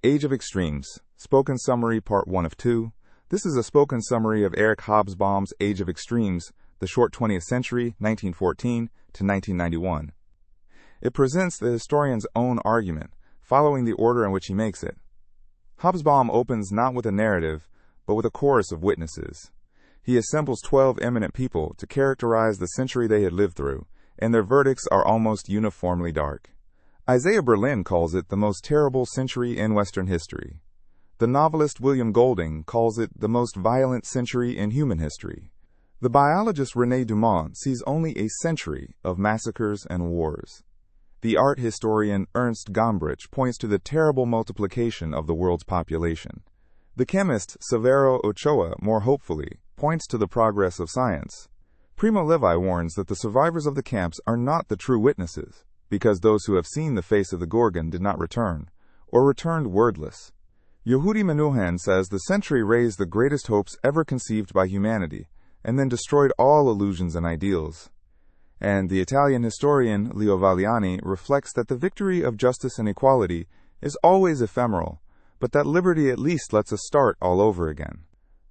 Age of Extremes, Spoken Summary Part 1 of 2. This is a spoken summary of Eric Hobsbawm's Age of Extremes, the Short 20th Century, 1914 to 1991. It presents the historian's own argument, following the order in which he makes it. Hobsbawm opens not with a narrative, but with a chorus of witnesses. He assembles 12 eminent people to characterize the century they had lived through, and their verdicts are almost uniformly dark. Isaiah Berlin calls it the most terrible century in Western history. The novelist William Golding calls it the most violent century in human history. The biologist René Dumont sees only a century of massacres and wars. The art historian Ernst Gombrich points to the terrible multiplication of the world's population. The chemist Severo Ochoa, more hopefully, points to the progress of science. Primo Levi warns that the survivors of the camps are not the true witnesses, because those who have seen the face of the Gorgon did not return, or returned wordless. Yehudi Menuhin says the century raised the greatest hopes ever conceived by humanity, and then destroyed all illusions and ideals. And the Italian historian Leo Valiani reflects that the victory of justice and equality is always ephemeral, but that liberty at least lets us start all over again.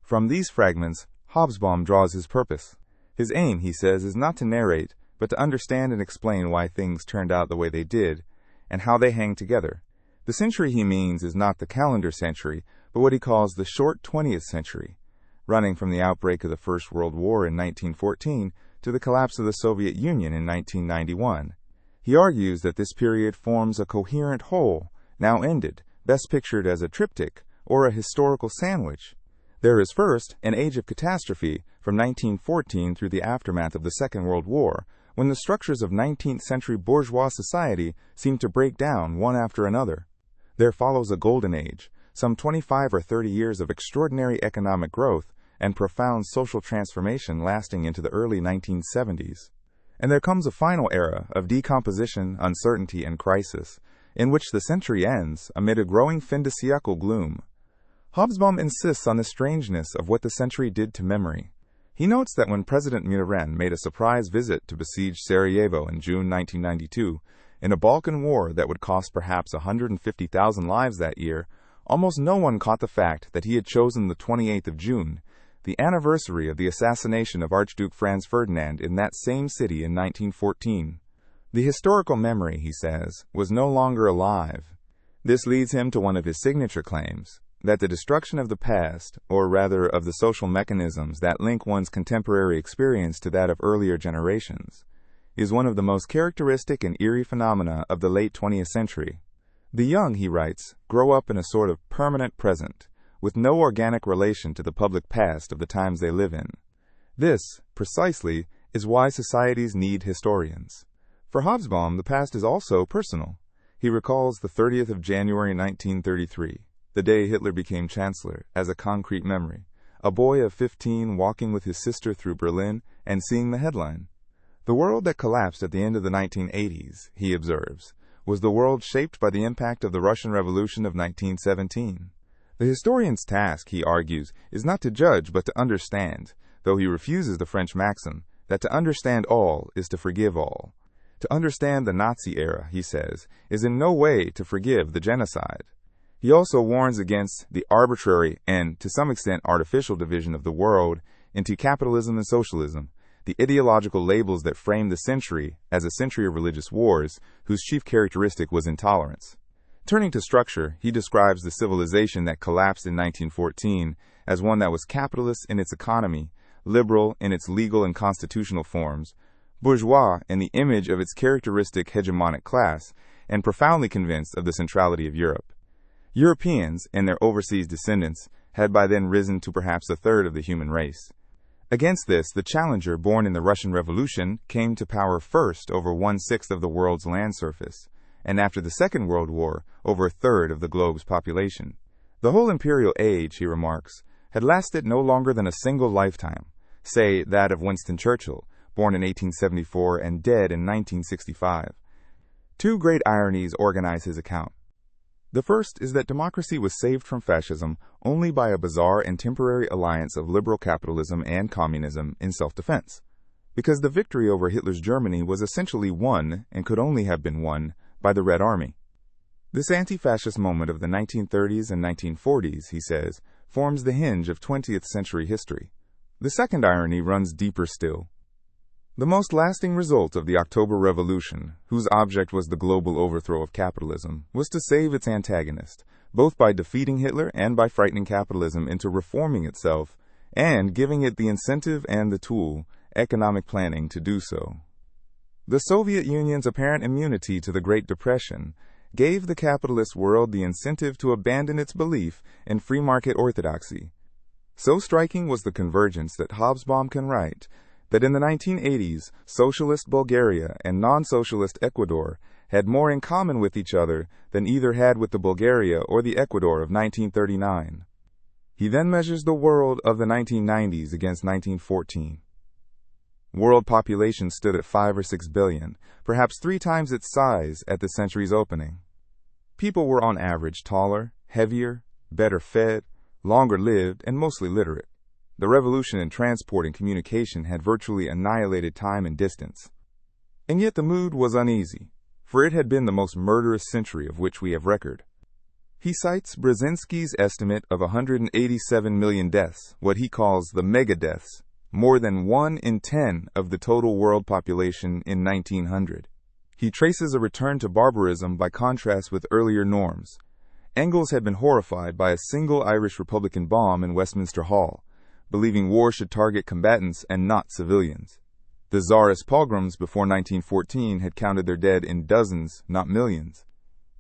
From these fragments, Hobsbawm draws his purpose. His aim, he says, is not to narrate, but to understand and explain why things turned out the way they did, and how they hang together. The century he means is not the calendar century, but what he calls the short 20th century, running from the outbreak of the First World War in 1914 to the collapse of the Soviet Union in 1991. He argues that this period forms a coherent whole, now ended, best pictured as a triptych or a historical sandwich. There is first an age of catastrophe from 1914 through the aftermath of the Second World War, when the structures of 19th-century bourgeois society seem to break down one after another. There follows a golden age, some 25 or 30 years of extraordinary economic growth and profound social transformation lasting into the early 1970s. And there comes a final era of decomposition, uncertainty, and crisis, in which the century ends amid a growing fin de siècle gloom. Hobsbawm insists on the strangeness of what the century did to memory. He notes that when President Muren made a surprise visit to besiege Sarajevo in June 1992, in a Balkan war that would cost perhaps 150,000 lives that year, almost no one caught the fact that he had chosen the 28th of June, the anniversary of the assassination of Archduke Franz Ferdinand in that same city in 1914. The historical memory, he says, was no longer alive. This leads him to one of his signature claims, that the destruction of the past, or rather of the social mechanisms that link one's contemporary experience to that of earlier generations, is one of the most characteristic and eerie phenomena of the late 20th century. The young, he writes, grow up in a sort of permanent present, with no organic relation to the public past of the times they live in. This, precisely, is why societies need historians. For Hobsbawm, the past is also personal. He recalls the 30th of January 1933, the day Hitler became chancellor, as a concrete memory. A boy of 15 walking with his sister through Berlin and seeing the headline. The world that collapsed at the end of the 1980s, he observes, was the world shaped by the impact of the Russian Revolution of 1917. The historian's task, he argues, is not to judge but to understand, though he refuses the French maxim that to understand all is to forgive all. To understand the Nazi era, he says, is in no way to forgive the genocide. He also warns against the arbitrary and, to some extent, artificial division of the world into capitalism and socialism, the ideological labels that framed the century as a century of religious wars, whose chief characteristic was intolerance. Turning to structure, he describes the civilization that collapsed in 1914 as one that was capitalist in its economy, liberal in its legal and constitutional forms, bourgeois in the image of its characteristic hegemonic class, and profoundly convinced of the centrality of Europe. Europeans and their overseas descendants had by then risen to perhaps a third of the human race. Against this, the challenger born in the Russian Revolution came to power first over 1/6 of the world's land surface, and after the Second World War, over a third of the globe's population. The whole Imperial Age, he remarks, had lasted no longer than a single lifetime, say that of Winston Churchill, born in 1874 and dead in 1965. Two great ironies organize his account. The first is that democracy was saved from fascism only by a bizarre and temporary alliance of liberal capitalism and communism in self-defense, because the victory over Hitler's Germany was essentially won, and could only have been won, by the Red Army. This anti-fascist moment of the 1930s and 1940s, he says, forms the hinge of 20th century history. The second irony runs deeper still. The most lasting result of the October Revolution, whose object was the global overthrow of capitalism, was to save its antagonist, both by defeating Hitler and by frightening capitalism into reforming itself, and giving it the incentive and the tool, economic planning, to do so. The Soviet Union's apparent immunity to the Great Depression gave the capitalist world the incentive to abandon its belief in free market orthodoxy. So striking was the convergence that Hobsbawm can write that in the 1980s, socialist Bulgaria and non-socialist Ecuador had more in common with each other than either had with the Bulgaria or the Ecuador of 1939. He then measures the world of the 1990s against 1914. World population stood at 5 or 6 billion, perhaps 3 times its size at the century's opening. People were on average taller, heavier, better fed, longer lived, and mostly literate. The revolution in transport and communication had virtually annihilated time and distance. And yet the mood was uneasy, for it had been the most murderous century of which we have record. He cites Brzezinski's estimate of 187 million deaths, what he calls the mega-deaths, more than 1 in 10 of the total world population in 1900. He traces a return to barbarism by contrast with earlier norms. Engels had been horrified by a single Irish Republican bomb in Westminster Hall, believing war should target combatants and not civilians. The Tsarist pogroms before 1914 had counted their dead in dozens, not millions.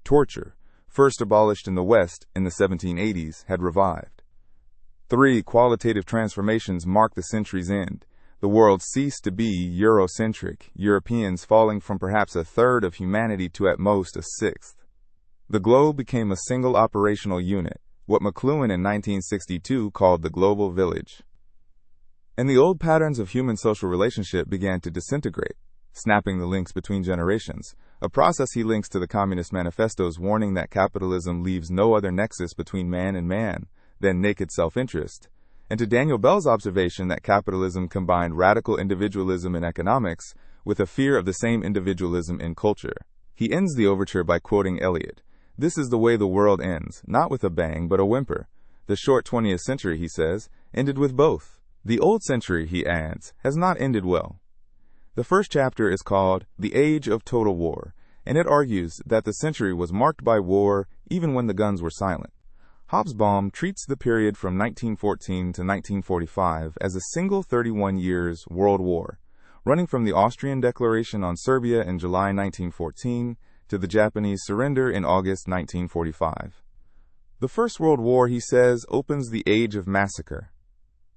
Torture, first abolished in the West in the 1780s, had revived. 3 qualitative transformations marked the century's end. The world ceased to be Eurocentric, Europeans falling from perhaps a third of humanity to at most a sixth. The globe became a single operational unit, what McLuhan in 1962 called the global village. And the old patterns of human social relationship began to disintegrate, snapping the links between generations, a process he links to the Communist Manifesto's warning that capitalism leaves no other nexus between man and man than naked self-interest, and to Daniel Bell's observation that capitalism combined radical individualism in economics with a fear of the same individualism in culture. He ends the overture by quoting Eliot. "This is the way the world ends, not with a bang but a whimper. The short 20th century," he says, "ended with both. The old century," he adds, "has not ended well." The first chapter is called The Age of Total War, and it argues that the century was marked by war even when the guns were silent. Hobsbawm treats the period from 1914 to 1945 as a single 31 years world war, running from the Austrian declaration on Serbia in July 1914 to the Japanese surrender in August 1945. The First World War, he says, opens the age of massacre.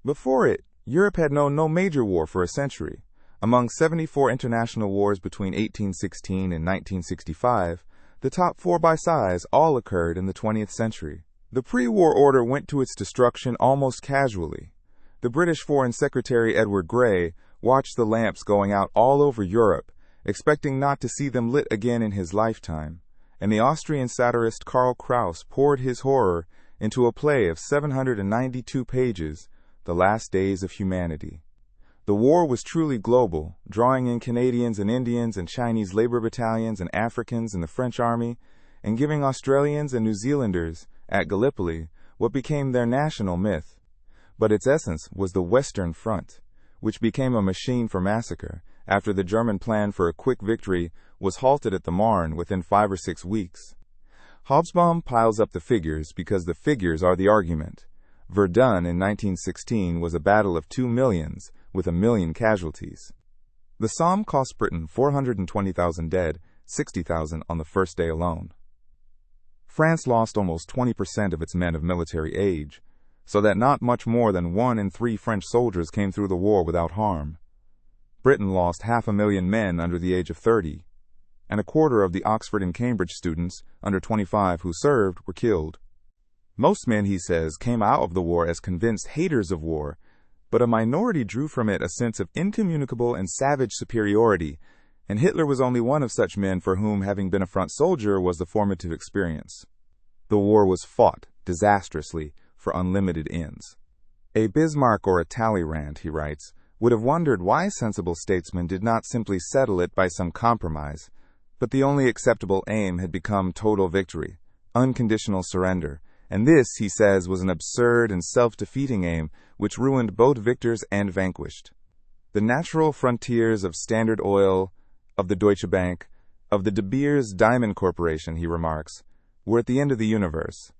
Before it, Europe had known no major war for a century. Among 74 international wars between 1816 and 1965, the top 4 by size all occurred in the 20th century. The pre-war order went to its destruction almost casually. The British Foreign Secretary Edward Grey watched the lamps going out all over Europe, expecting not to see them lit again in his lifetime, and the Austrian satirist Karl Kraus poured his horror into a play of 792 pages, The Last Days of Humanity. The war was truly global, drawing in Canadians and Indians and Chinese labor battalions and Africans in the French army, and giving Australians and New Zealanders at Gallipoli what became their national myth. But its essence was the Western Front, which became a machine for massacre after the German plan for a quick victory was halted at the Marne within 5 or 6 weeks. Hobsbawm piles up the figures because the figures are the argument. Verdun in 1916 was a battle of 2 millions, with 1 million casualties. The Somme cost Britain 420,000 dead, 60,000 on the first day alone. France lost almost 20% of its men of military age, so that not much more than 1 in 3 French soldiers came through the war without harm. Britain lost 500,000 men under the age of 30, and a quarter of the Oxford and Cambridge students under 25 who served were killed. Most men, he says, came out of the war as convinced haters of war, but a minority drew from it a sense of incommunicable and savage superiority, and Hitler was only one of such men for whom having been a front soldier was the formative experience. The war was fought, disastrously, for unlimited ends. A Bismarck or a Talleyrand, he writes, would have wondered why sensible statesmen did not simply settle it by some compromise, But the only acceptable aim had become total victory, unconditional surrender, and this, he says, was an absurd and self-defeating aim which ruined both victors and vanquished. The natural frontiers of Standard Oil, of the Deutsche Bank, of the De Beers Diamond Corporation, he remarks, were at the end of the universe.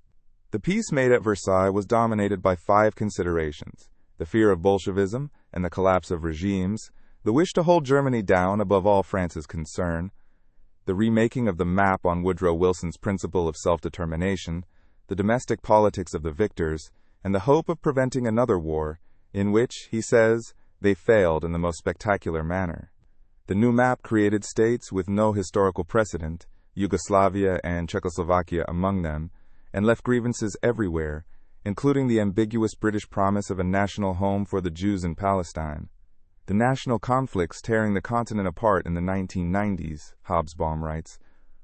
The peace made at Versailles was dominated by 5 considerations: the fear of Bolshevism and the collapse of regimes, the wish to hold Germany down above all France's concern, the remaking of the map on Woodrow Wilson's principle of self-determination, the domestic politics of the victors, and the hope of preventing another war, in which, he says, they failed in the most spectacular manner. The new map created states with no historical precedent, Yugoslavia and Czechoslovakia among them, and left grievances everywhere, including the ambiguous British promise of a national home for the Jews in Palestine. The national conflicts tearing the continent apart in the 1990s, Hobsbawm writes,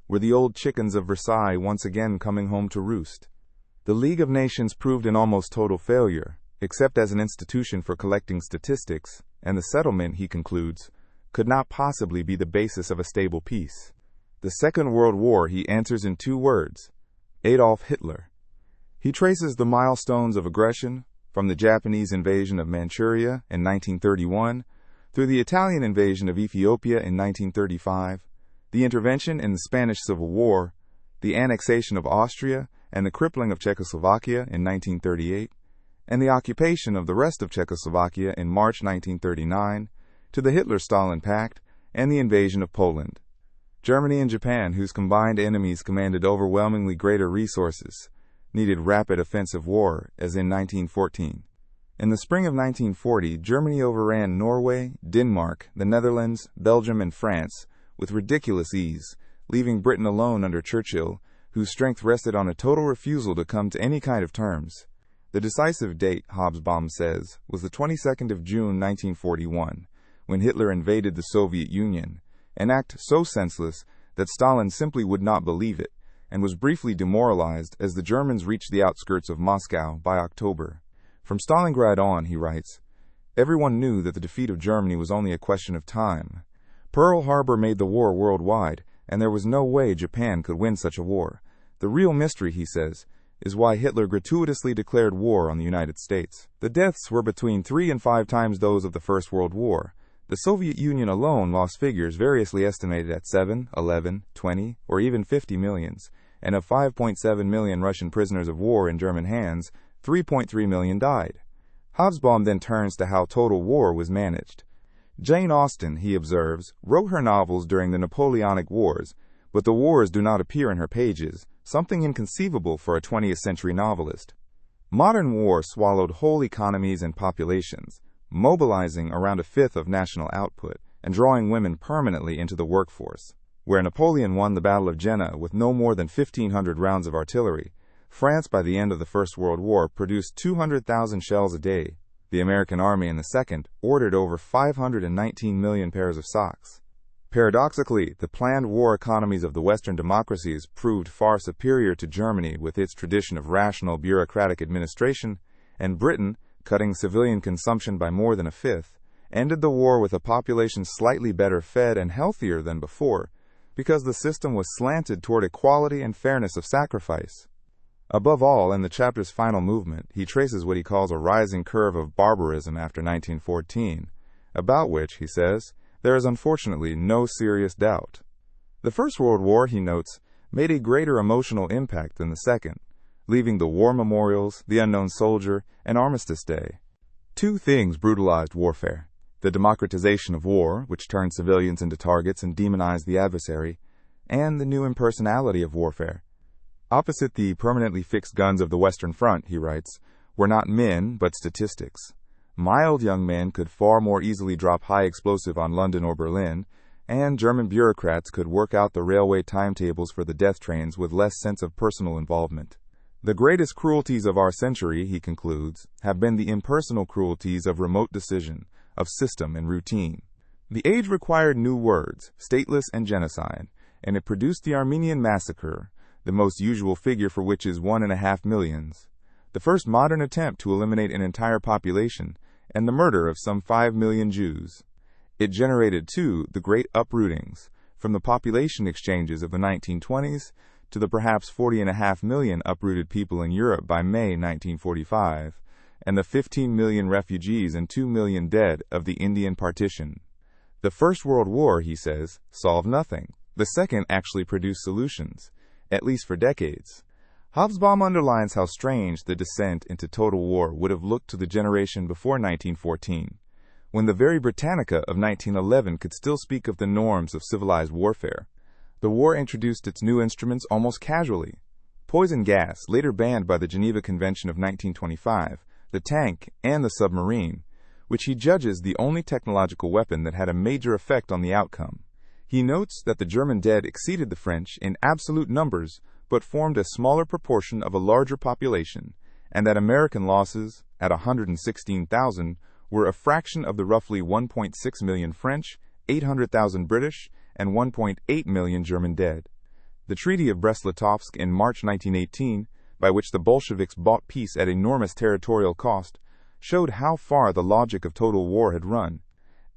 were the old chickens of Versailles once again coming home to roost. The League of Nations proved an almost total failure, except as an institution for collecting statistics, and the settlement, he concludes, could not possibly be the basis of a stable peace. The Second World War he answers in 2 words: Adolf Hitler. He traces the milestones of aggression from the Japanese invasion of Manchuria in 1931 through the Italian invasion of Ethiopia in 1935, the intervention in the Spanish Civil War, the annexation of Austria and the crippling of Czechoslovakia in 1938, and the occupation of the rest of Czechoslovakia in March 1939, to the Hitler-Stalin Pact and the invasion of Poland. Germany and Japan, whose combined enemies commanded overwhelmingly greater resources, needed rapid offensive war, as in 1914. In the spring of 1940, Germany overran Norway, Denmark, the Netherlands, Belgium, and France with ridiculous ease, leaving Britain alone under Churchill, whose strength rested on a total refusal to come to any kind of terms. The decisive date, Hobsbawm says, was the 22nd of June 1941, when Hitler invaded the Soviet Union, an act so senseless that Stalin simply would not believe it, and was briefly demoralized as the Germans reached the outskirts of Moscow by October. From Stalingrad on, he writes, everyone knew that the defeat of Germany was only a question of time. Pearl Harbor made the war worldwide, and there was no way Japan could win such a war. The real mystery, he says, is why Hitler gratuitously declared war on the United States. The deaths were between 3 and 5 times those of the First World War. The Soviet Union alone lost figures variously estimated at 7, 11, 20, or even 50 millions, and of 5.7 million Russian prisoners of war in German hands, 3.3 million died. Hobsbawm then turns to how total war was managed. Jane Austen, he observes, wrote her novels during the Napoleonic Wars, but the wars do not appear in her pages, something inconceivable for a 20th-century novelist. Modern war swallowed whole economies and populations, mobilizing around 1/5 of national output and drawing women permanently into the workforce. Where Napoleon won the Battle of Jena with no more than 1,500 rounds of artillery, France by the end of the First World War produced 200,000 shells a day. The American Army in the Second ordered over 519 million pairs of socks. Paradoxically, the planned war economies of the Western democracies proved far superior to Germany with its tradition of rational bureaucratic administration, and Britain, cutting civilian consumption by more than 1/5, ended the war with a population slightly better fed and healthier than before, because the system was slanted toward equality and fairness of sacrifice. Above all, in the chapter's final movement, he traces what he calls a rising curve of barbarism after 1914, about which, he says, there is unfortunately no serious doubt. The First World War, he notes, made a greater emotional impact than the Second, leaving the war memorials, the unknown soldier, and Armistice Day. 2 things brutalized warfare: the democratization of war, which turned civilians into targets and demonized the adversary, and the new impersonality of warfare. Opposite the permanently fixed guns of the Western Front, he writes, were not men, but statistics. Mild young men could far more easily drop high explosive on London or Berlin, and German bureaucrats could work out the railway timetables for the death trains with less sense of personal involvement. The greatest cruelties of our century, he concludes, have been the impersonal cruelties of remote decision, of system and routine. The age required new words, stateless and genocide, and it produced the Armenian massacre, the most usual figure for which is 1.5 million, the first modern attempt to eliminate an entire population, and the murder of some 5 million Jews. It generated, too, the great uprootings, from the population exchanges of the 1920s to the perhaps 40.5 million uprooted people in Europe by May 1945, and the 15 million refugees and 2 million dead of the Indian Partition. The First World War, he says, solved nothing. The Second actually produced solutions, at least for decades. Hobsbawm underlines how strange the descent into total war would have looked to the generation before 1914, when the very Britannica of 1911 could still speak of the norms of civilized warfare. The war introduced its new instruments almost casually. Poison gas, later banned by the Geneva Convention of 1925, the tank, and the submarine, which he judges the only technological weapon that had a major effect on the outcome. He notes that the German dead exceeded the French in absolute numbers, but formed a smaller proportion of a larger population, and that American losses, at 116,000, were a fraction of the roughly 1.6 million French, 800,000 British, and 1.8 million German dead. The Treaty of Brest-Litovsk in March 1918, by which the Bolsheviks bought peace at enormous territorial cost, showed how far the logic of total war had run,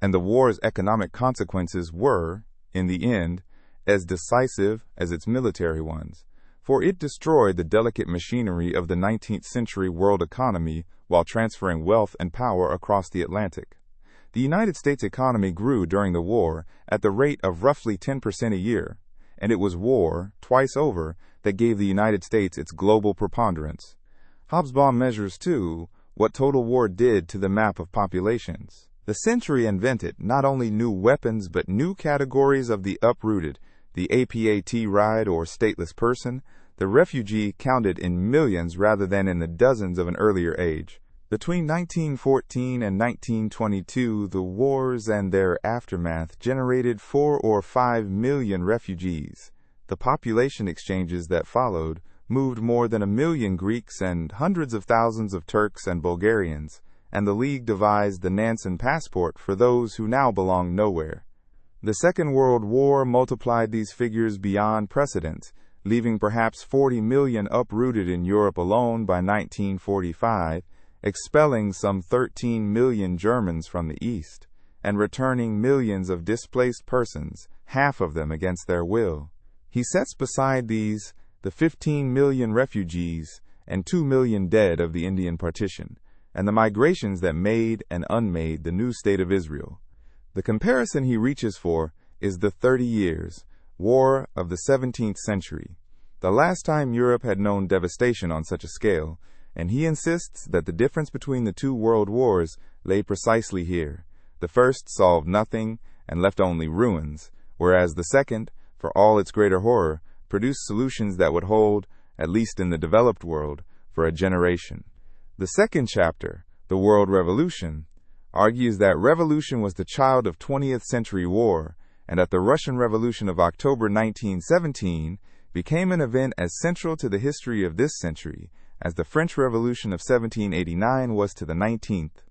and the war's economic consequences were, in the end, as decisive as its military ones, for it destroyed the delicate machinery of the 19th-century world economy while transferring wealth and power across the Atlantic. The United States economy grew during the war at the rate of roughly 10% a year, and it was war, twice over, that gave the United States its global preponderance. Hobsbawm measures, too, what total war did to the map of populations. The century invented not only new weapons but new categories of the uprooted, the APAT ride or stateless person, the refugee counted in millions rather than in the dozens of an earlier age. Between 1914 and 1922, the wars and their aftermath generated 4 or 5 million refugees. The population exchanges that followed moved more than 1 million Greeks and hundreds of thousands of Turks and Bulgarians, and the League devised the Nansen Passport for those who now belong nowhere. The Second World War multiplied these figures beyond precedent, leaving perhaps 40 million uprooted in Europe alone by 1945, expelling some 13 million Germans from the East, and returning millions of displaced persons, half of them against their will. He sets beside these the 15 million refugees and 2 million dead of the Indian Partition, and the migrations that made and unmade the new state of Israel. The comparison he reaches for is the 30 Years' War of the 17th century, the last time Europe had known devastation on such a scale, and he insists that the difference between the two world wars lay precisely here. The first solved nothing and left only ruins, whereas the second, for all its greater horror, produced solutions that would hold, at least in the developed world, for a generation. The second chapter, The World Revolution, argues that revolution was the child of 20th century war, and that the Russian Revolution of October 1917 became an event as central to the history of this century as the French Revolution of 1789 was to the 19th.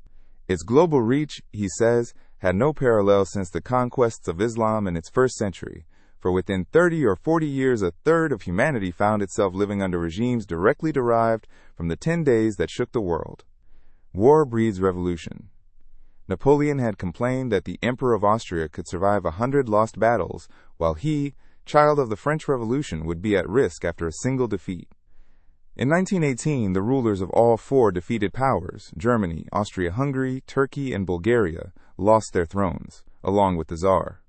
Its global reach, he says, had no parallel since the conquests of Islam in its first century, for within 30 or 40 years a third of humanity found itself living under regimes directly derived from the 10 days that shook the world. War breeds revolution. Napoleon had complained that the Emperor of Austria could survive 100 lost battles, while he, child of the French Revolution, would be at risk after a single defeat. In 1918, the rulers of all 4 defeated powers, Germany, Austria-Hungary, Turkey, and Bulgaria, lost their thrones, along with the Tsar.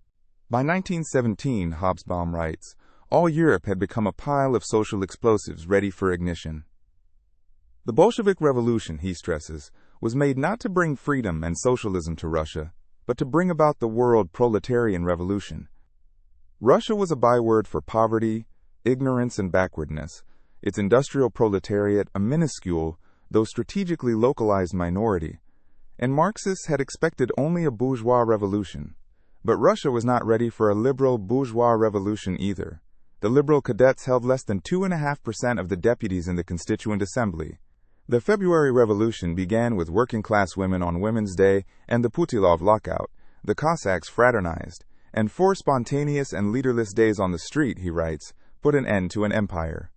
By 1917, Hobsbawm writes, all Europe had become a pile of social explosives ready for ignition. The Bolshevik Revolution, he stresses, was made not to bring freedom and socialism to Russia, but to bring about the world proletarian revolution. Russia was a byword for poverty, ignorance, and backwardness, its industrial proletariat a minuscule, though strategically localized minority, and Marxists had expected only a bourgeois revolution. But Russia was not ready for a liberal bourgeois revolution either. The liberal cadets held less than 2.5% of the deputies in the Constituent Assembly. The February Revolution began with working-class women on Women's Day and the Putilov lockout. The Cossacks fraternized, and 4 spontaneous and leaderless days on the street, he writes, put an end to an empire.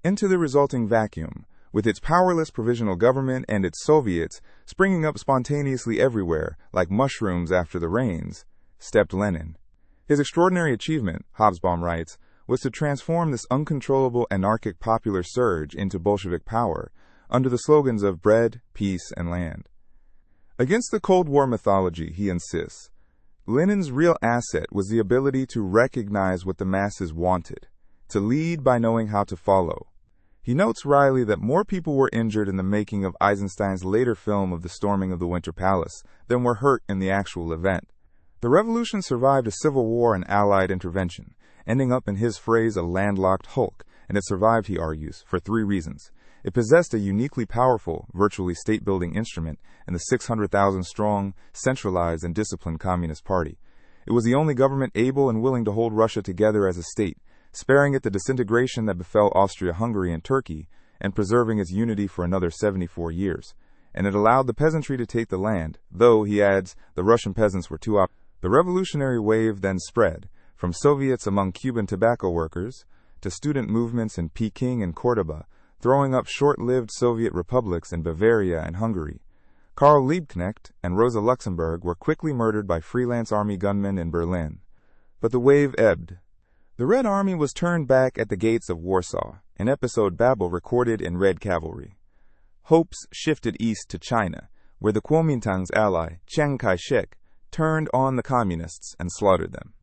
Into the resulting vacuum, with its powerless provisional government and its Soviets springing up spontaneously everywhere, like mushrooms after the rains, stepped Lenin. His extraordinary achievement, Hobsbawm writes, was to transform this uncontrollable anarchic popular surge into Bolshevik power under the slogans of bread, peace, and land. Against the Cold War mythology, he insists, Lenin's real asset was the ability to recognize what the masses wanted, to lead by knowing how to follow. He notes wryly that more people were injured in the making of Eisenstein's later film of the storming of the Winter Palace than were hurt in the actual event. The revolution survived a civil war and Allied intervention, ending up in his phrase a landlocked hulk, and it survived, he argues, for three reasons. It possessed a uniquely powerful, virtually state-building instrument in the 600,000-strong, centralized and disciplined Communist Party. It was the only government able and willing to hold Russia together as a state, sparing it the disintegration that befell Austria-Hungary and Turkey, and preserving its unity for another 74 years. And it allowed the peasantry to take the land, though, he adds, the Russian peasants were too The revolutionary wave then spread, from Soviets among Cuban tobacco workers, to student movements in Peking and Cordoba, throwing up short-lived Soviet republics in Bavaria and Hungary. Karl Liebknecht and Rosa Luxemburg were quickly murdered by freelance army gunmen in Berlin. But the wave ebbed. The Red Army was turned back at the gates of Warsaw, an episode Babel recorded in Red Cavalry. Hopes shifted east to China, where the Kuomintang's ally, Chiang Kai-shek, turned on the communists and slaughtered them.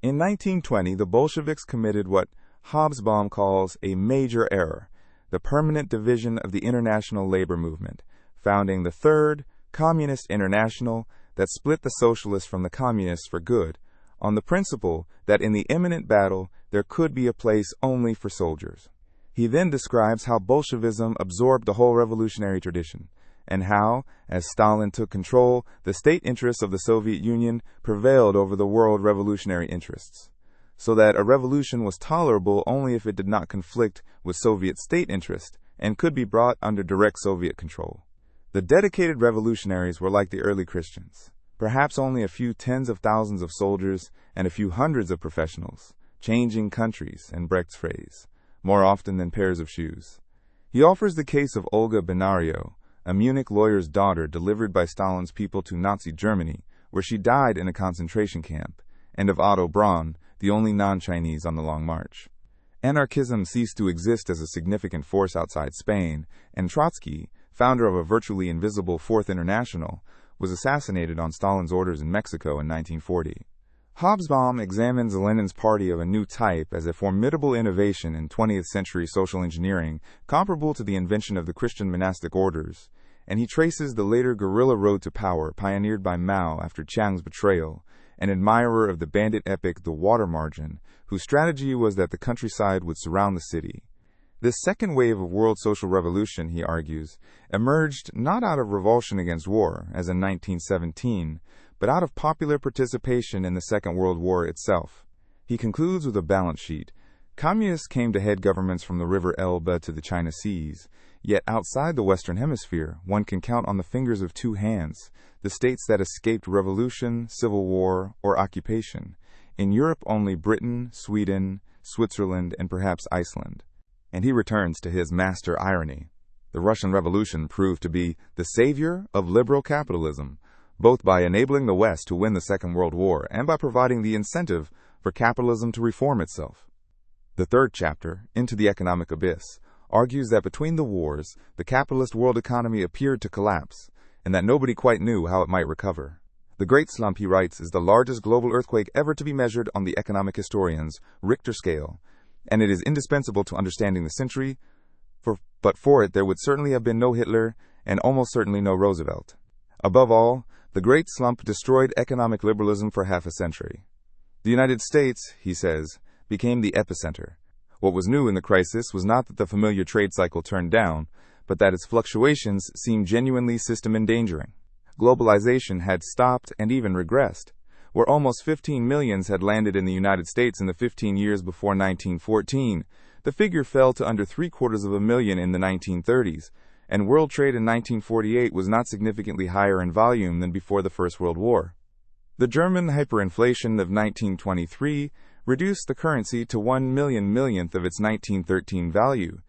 In 1920, the Bolsheviks committed what Hobsbawm calls a major error, the permanent division of the international labor movement, founding the Third Communist International that split the socialists from the communists for good, on the principle that in the imminent battle there could be a place only for soldiers. He then describes how Bolshevism absorbed the whole revolutionary tradition, and how, as Stalin took control, the state interests of the Soviet Union prevailed over the world revolutionary interests, so that a revolution was tolerable only if it did not conflict with Soviet state interest and could be brought under direct Soviet control. The dedicated revolutionaries were like the early Christians, perhaps only a few tens of thousands of soldiers and a few hundreds of professionals, changing countries, in Brecht's phrase, more often than pairs of shoes. He offers the case of Olga Benario, a Munich lawyer's daughter delivered by Stalin's people to Nazi Germany, where she died in a concentration camp, and of Otto Braun, the only non-Chinese on the Long March. Anarchism ceased to exist as a significant force outside Spain, and Trotsky, founder of a virtually invisible Fourth International, was assassinated on Stalin's orders in Mexico in 1940. Hobsbawm examines Lenin's party of a new type as a formidable innovation in 20th-century social engineering comparable to the invention of the Christian monastic orders, and he traces the later guerrilla road to power pioneered by Mao after Chiang's betrayal, an admirer of the bandit epic The Water Margin, whose strategy was that the countryside would surround the city. This second wave of world social revolution, he argues, emerged not out of revulsion against war, as in 1917, but out of popular participation in the Second World War itself. He concludes with a balance sheet. Communists came to head governments from the river Elbe to the China Seas, yet outside the Western Hemisphere, one can count on the fingers of two hands the states that escaped revolution, civil war, or occupation. In Europe, only Britain, Sweden, Switzerland, and perhaps Iceland. And he returns to his master irony. The Russian Revolution proved to be the savior of liberal capitalism, both by enabling the West to win the Second World War and by providing the incentive for capitalism to reform itself. The third chapter, Into the Economic Abyss, argues that between the wars, the capitalist world economy appeared to collapse, and that nobody quite knew how it might recover. The Great Slump, he writes, is the largest global earthquake ever to be measured on the economic historian's Richter scale, and it is indispensable to understanding the century, but for it there would certainly have been no Hitler and almost certainly no Roosevelt. Above all, the Great Slump destroyed economic liberalism for half a century. The United States, he says, became the epicenter. What was new in the crisis was not that the familiar trade cycle turned down, but that its fluctuations seemed genuinely system-endangering. Globalization had stopped and even regressed. Where almost 15 millions had landed in the United States in the 15 years before 1914, the figure fell to under 750,000 in the 1930s, and world trade in 1948 was not significantly higher in volume than before the First World War. The German hyperinflation of 1923 reduced the currency to 1/1,000,000th of its 1913 value,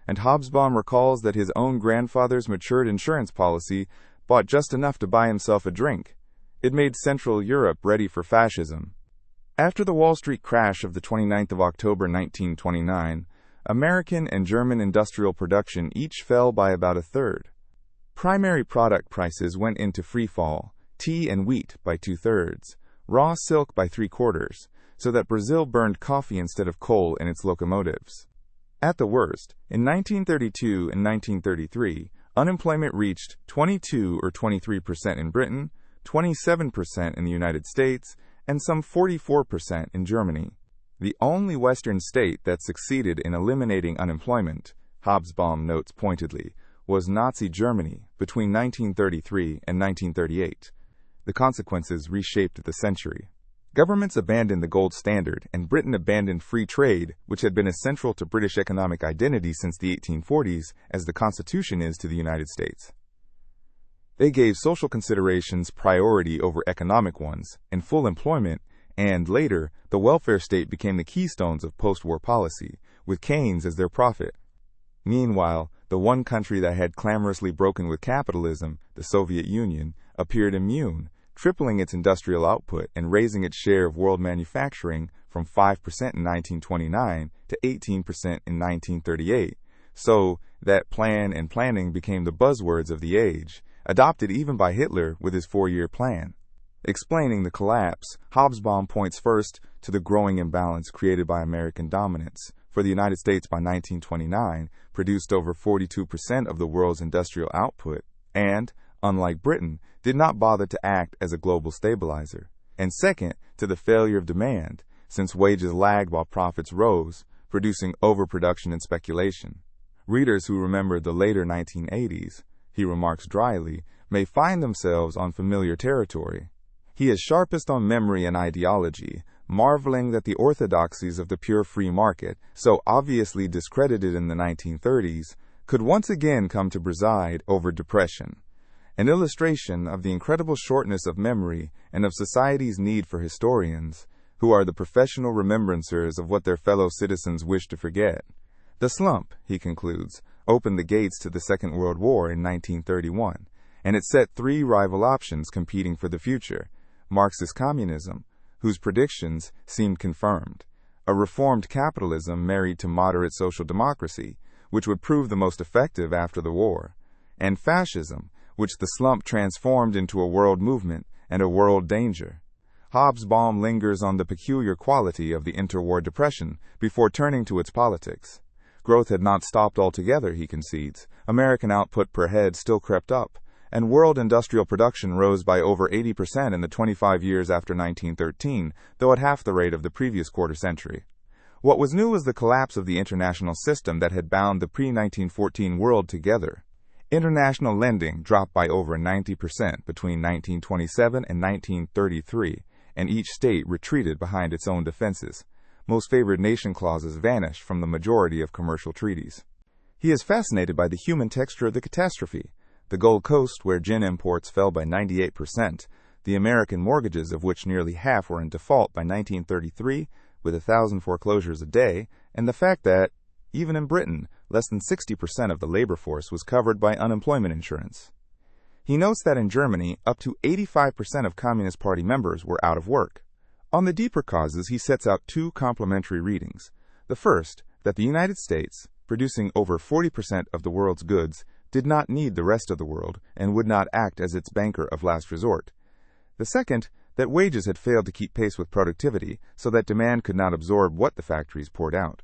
and Hobsbawm recalls that his own grandfather's matured insurance policy bought just enough to buy himself a drink. It made Central Europe ready for fascism. After the Wall Street crash of the 29th of October 1929, American and German industrial production each fell by about a third. Primary product prices went into free fall, tea and wheat by 2/3, raw silk by 3/4, so that Brazil burned coffee instead of coal in its locomotives. At the worst, in 1932 and 1933, unemployment reached 22 or 23% in Britain, 27% in the United States, and some 44% in Germany. The only Western state that succeeded in eliminating unemployment, Hobsbawm notes pointedly, was Nazi Germany between 1933 and 1938. The consequences reshaped the century. Governments abandoned the gold standard, and Britain abandoned free trade, which had been as central to British economic identity since the 1840s as the Constitution is to the United States. They gave social considerations priority over economic ones, and full employment, and later, the welfare state became the keystones of post-war policy, with Keynes as their prophet. Meanwhile, the one country that had clamorously broken with capitalism, the Soviet Union, appeared immune, tripling its industrial output and raising its share of world manufacturing from 5% in 1929 to 18% in 1938, so that plan and planning became the buzzwords of the age, adopted even by Hitler with his 4-year plan. Explaining the collapse, Hobsbawm points first to the growing imbalance created by American dominance, for the United States by 1929 produced over 42% of the world's industrial output and, unlike Britain, did not bother to act as a global stabilizer. And second, to the failure of demand, since wages lagged while profits rose, producing overproduction and speculation. Readers who remember the later 1980s, he remarks dryly, may find themselves on familiar territory. He is sharpest on memory and ideology, marveling that the orthodoxies of the pure free market, so obviously discredited in the 1930s, could once again come to preside over depression. An illustration of the incredible shortness of memory and of society's need for historians, who are the professional remembrancers of what their fellow citizens wish to forget. The slump, he concludes, opened the gates to the Second World War in 1931, and it set 3 rival options competing for the future: Marxist communism, whose predictions seemed confirmed; a reformed capitalism married to moderate social democracy, which would prove the most effective after the war; and fascism, which the slump transformed into a world movement and a world danger. Hobsbawm lingers on the peculiar quality of the interwar depression before turning to its politics. Growth had not stopped altogether, he concedes. American output per head still crept up, and world industrial production rose by over 80% in the 25 years after 1913, though at half the rate of the previous quarter century. What was new was the collapse of the international system that had bound the pre-1914 world together. International lending dropped by over 90% between 1927 and 1933, and each state retreated behind its own defenses. Most favored nation clauses vanished from the majority of commercial treaties. He is fascinated by the human texture of the catastrophe. The Gold Coast, where gin imports fell by 98%, the American mortgages of which nearly half were in default by 1933, with 1,000 foreclosures a day, and the fact that, even in Britain, less than 60% of the labor force was covered by unemployment insurance. He notes that in Germany, up to 85% of Communist Party members were out of work. On the deeper causes, he sets out 2 complementary readings. The first, that the United States, producing over 40% of the world's goods, did not need the rest of the world and would not act as its banker of last resort. The second, that wages had failed to keep pace with productivity, so that demand could not absorb what the factories poured out.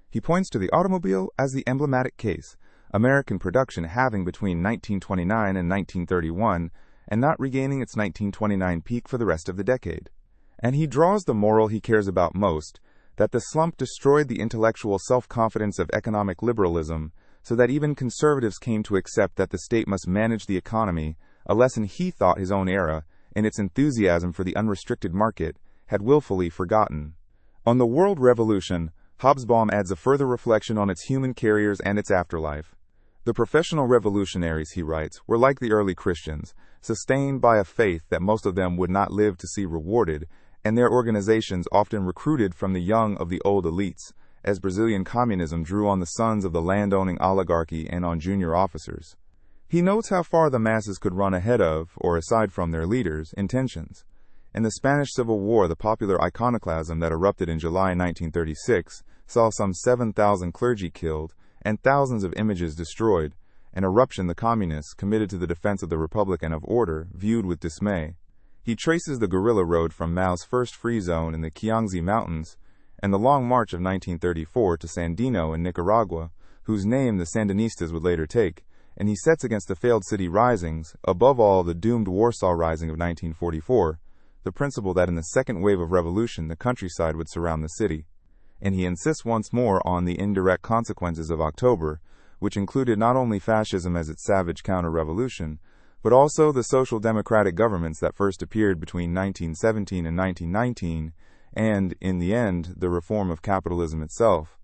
He points to the automobile as the emblematic case, American production halving between 1929 and 1931, and not regaining its 1929 peak for the rest of the decade. And he draws the moral he cares about most, that the slump destroyed the intellectual self-confidence of economic liberalism, so that even conservatives came to accept that the state must manage the economy, a lesson he thought his own era, in its enthusiasm for the unrestricted market, had willfully forgotten. On the world revolution, Hobsbawm adds a further reflection on its human carriers and its afterlife. The professional revolutionaries, he writes, were like the early Christians, sustained by a faith that most of them would not live to see rewarded, and their organizations often recruited from the young of the old elites, as Brazilian communism drew on the sons of the land-owning oligarchy and on junior officers. He notes how far the masses could run ahead of, or aside from their leaders' intentions. In the Spanish Civil War, the popular iconoclasm that erupted in July 1936 saw some 7,000 clergy killed and thousands of images destroyed, an eruption the communists, committed to the defense of the Republic and of order, viewed with dismay. He traces the guerrilla road from Mao's first free zone in the Qiangzi Mountains and the Long March of 1934 to Sandino in Nicaragua, whose name the Sandinistas would later take, and he sets against the failed city risings, above all the doomed Warsaw Rising of 1944, the principle that in the second wave of revolution the countryside would surround the city. And he insists once more on the indirect consequences of October, which included not only fascism as its savage counter-revolution, but also the social democratic governments that first appeared between 1917 and 1919, and, in the end, the reform of capitalism itself.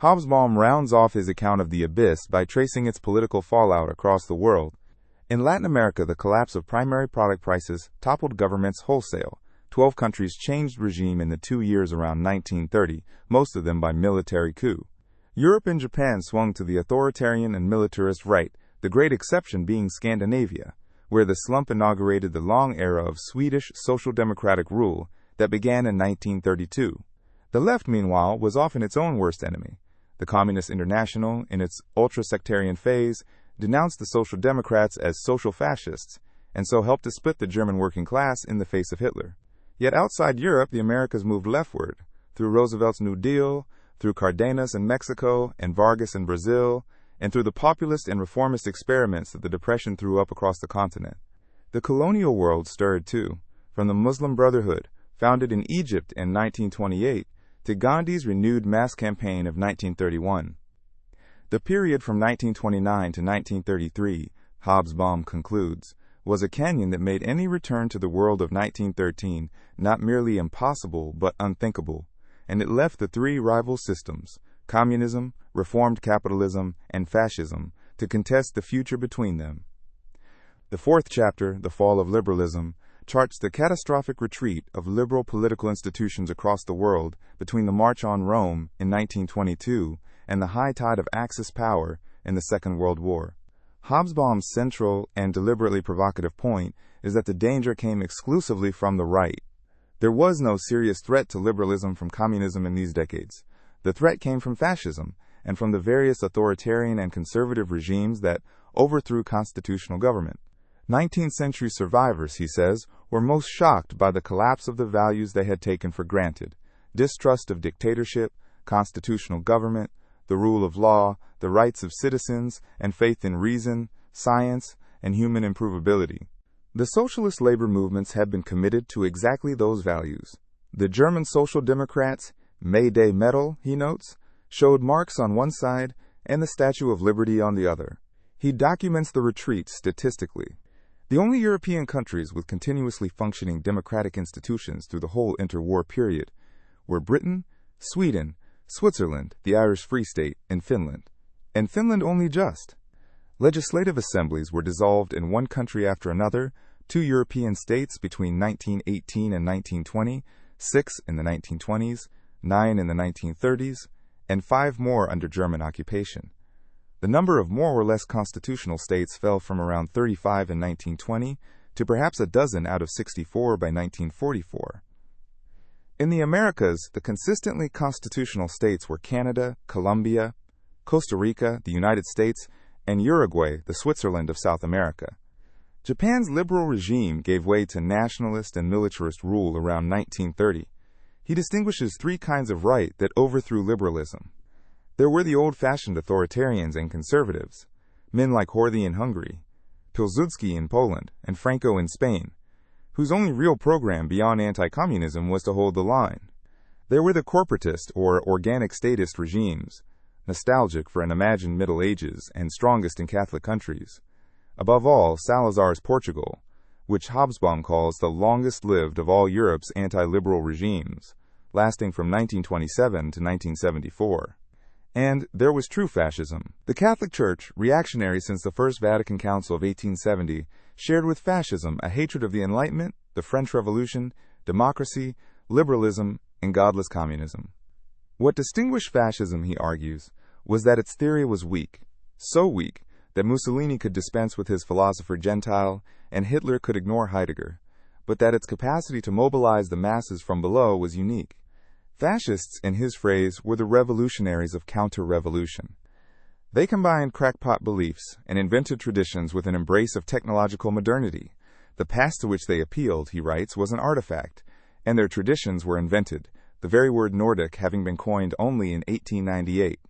Hobsbawm rounds off his account of the abyss by tracing its political fallout across the world. In Latin America, the collapse of primary product prices toppled governments wholesale. 12 countries changed regime in the 2 years around 1930, most of them by military coup. Europe and Japan swung to the authoritarian and militarist right, the great exception being Scandinavia, where the slump inaugurated the long era of Swedish social democratic rule that began in 1932. The left, meanwhile, was often its own worst enemy. The Communist International, in its ultra-sectarian phase, denounced the Social Democrats as social fascists, and so helped to split the German working class in the face of Hitler. Yet outside Europe, the Americas moved leftward, through Roosevelt's New Deal, through Cardenas in Mexico and Vargas in Brazil, and through the populist and reformist experiments that the Depression threw up across the continent. The colonial world stirred too, from the Muslim Brotherhood, founded in Egypt in 1928, to Gandhi's renewed mass campaign of 1931. The period from 1929 to 1933, Hobsbawm concludes, was a canyon that made any return to the world of 1913 not merely impossible but unthinkable, and it left the three rival systems, communism, reformed capitalism, and fascism, to contest the future between them. The fourth chapter, The Fall of Liberalism, charts the catastrophic retreat of liberal political institutions across the world between the March on Rome in 1922 and the high tide of Axis power in the Second World War. Hobsbawm's central and deliberately provocative point is that the danger came exclusively from the right. There was no serious threat to liberalism from communism in these decades. The threat came from fascism and from the various authoritarian and conservative regimes that overthrew constitutional government. 19th-century survivors, he says, were most shocked by the collapse of the values they had taken for granted: distrust of dictatorship, constitutional government, the rule of law, the rights of citizens, and faith in reason, science, and human improvability. The socialist labor movements had been committed to exactly those values. The German Social Democrats' May Day medal, he notes, showed Marx on one side and the Statue of Liberty on the other. He documents the retreat statistically. The only European countries with continuously functioning democratic institutions through the whole interwar period were Britain, Sweden, Switzerland, the Irish Free State, and Finland only just. Legislative assemblies were dissolved in one country after another, 2 European states between 1918 and 1920, 6 in the 1920s, 9 in the 1930s, and 5 more under German occupation. The number of more or less constitutional states fell from around 35 in 1920 to perhaps a dozen out of 64 by 1944. In the Americas, the consistently constitutional states were Canada, Colombia, Costa Rica, the United States, and Uruguay, the Switzerland of South America. Japan's liberal regime gave way to nationalist and militarist rule around 1930. He distinguishes 3 kinds of right that overthrew liberalism. There were the old-fashioned authoritarians and conservatives, men like Horthy in Hungary, Pilsudski in Poland, and Franco in Spain, whose only real program beyond anti-communism was to hold the line. There were the corporatist or organic statist regimes, nostalgic for an imagined Middle Ages and strongest in Catholic countries. Above all, Salazar's Portugal, which Hobsbawm calls the longest-lived of all Europe's anti-liberal regimes, lasting from 1927 to 1974. And there was true fascism. The Catholic Church, reactionary since the First Vatican Council of 1870, shared with fascism a hatred of the Enlightenment, the French Revolution, democracy, liberalism, and godless communism. What distinguished fascism, he argues, was that its theory was weak, so weak that Mussolini could dispense with his philosopher Gentile and Hitler could ignore Heidegger. but that its capacity to mobilize the masses from below was unique. Fascists, in his phrase, were the revolutionaries of counter-revolution. They combined crackpot beliefs and invented traditions with an embrace of technological modernity. The past to which they appealed, he writes, was an artifact, and their traditions were invented, the very word Nordic having been coined only in 1898.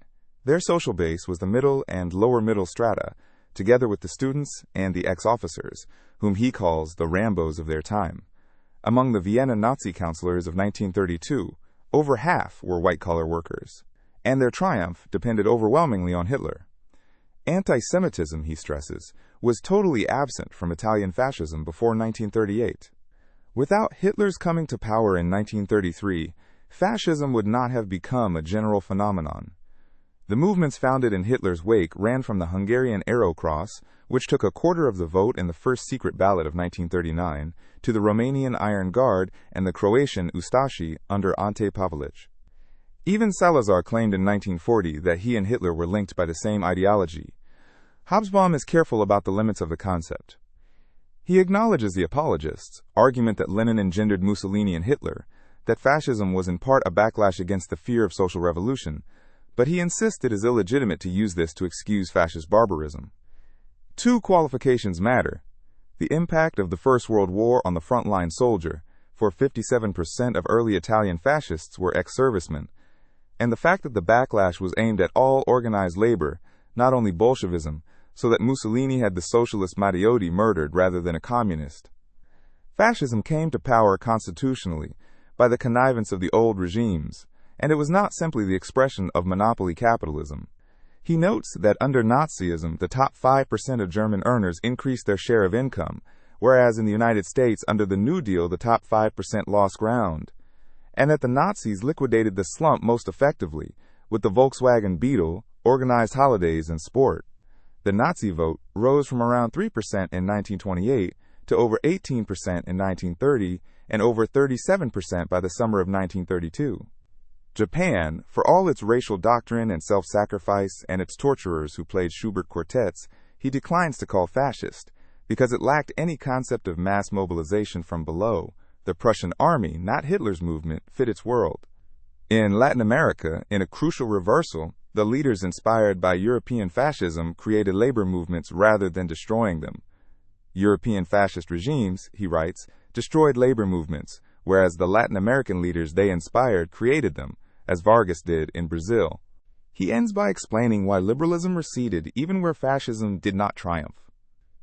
Their social base was the middle and lower middle strata, together with the students and the ex-officers, whom he calls the Rambos of their time. Among the Vienna Nazi councillors of 1932, over half were white-collar workers, and their triumph depended overwhelmingly on Hitler. Anti-Semitism, he stresses, was totally absent from Italian fascism before 1938. Without Hitler's coming to power in 1933, fascism would not have become a general phenomenon. The movements founded in Hitler's wake ran from the Hungarian Arrow Cross, which took a quarter of the vote in the first secret ballot of 1939, to the Romanian Iron Guard and the Croatian Ustashi under Ante Pavelic. Even Salazar claimed in 1940 that he and Hitler were linked by the same ideology. Hobsbawm is careful about the limits of the concept. He acknowledges the apologists' argument that Lenin engendered Mussolini and Hitler, that fascism was in part a backlash against the fear of social revolution, but he insists it is illegitimate to use this to excuse fascist barbarism. Two qualifications matter: the impact of the First World War on the frontline soldier, for 57% of early Italian fascists were ex-servicemen, and the fact that the backlash was aimed at all organized labor, not only Bolshevism, so that Mussolini had the socialist Matteotti murdered rather than a communist. Fascism came to power constitutionally, by the connivance of the old regimes, and it was not simply the expression of monopoly capitalism. He notes that under Nazism, the top 5% of German earners increased their share of income, whereas in the United States under the New Deal the top 5% lost ground, and that the Nazis liquidated the slump most effectively, with the Volkswagen Beetle, organized holidays, and sport. The Nazi vote rose from around 3% in 1928 to over 18% in 1930 and over 37% by the summer of 1932. Japan, for all its racial doctrine and self-sacrifice and its torturers who played Schubert quartets, he declines to call fascist, because it lacked any concept of mass mobilization from below. The Prussian army, not Hitler's movement, fit its world. In Latin America, in a crucial reversal, the leaders inspired by European fascism created labor movements rather than destroying them. European fascist regimes, he writes, destroyed labor movements, whereas the Latin American leaders they inspired created them, as Vargas did in Brazil. He ends by explaining why liberalism receded even where fascism did not triumph.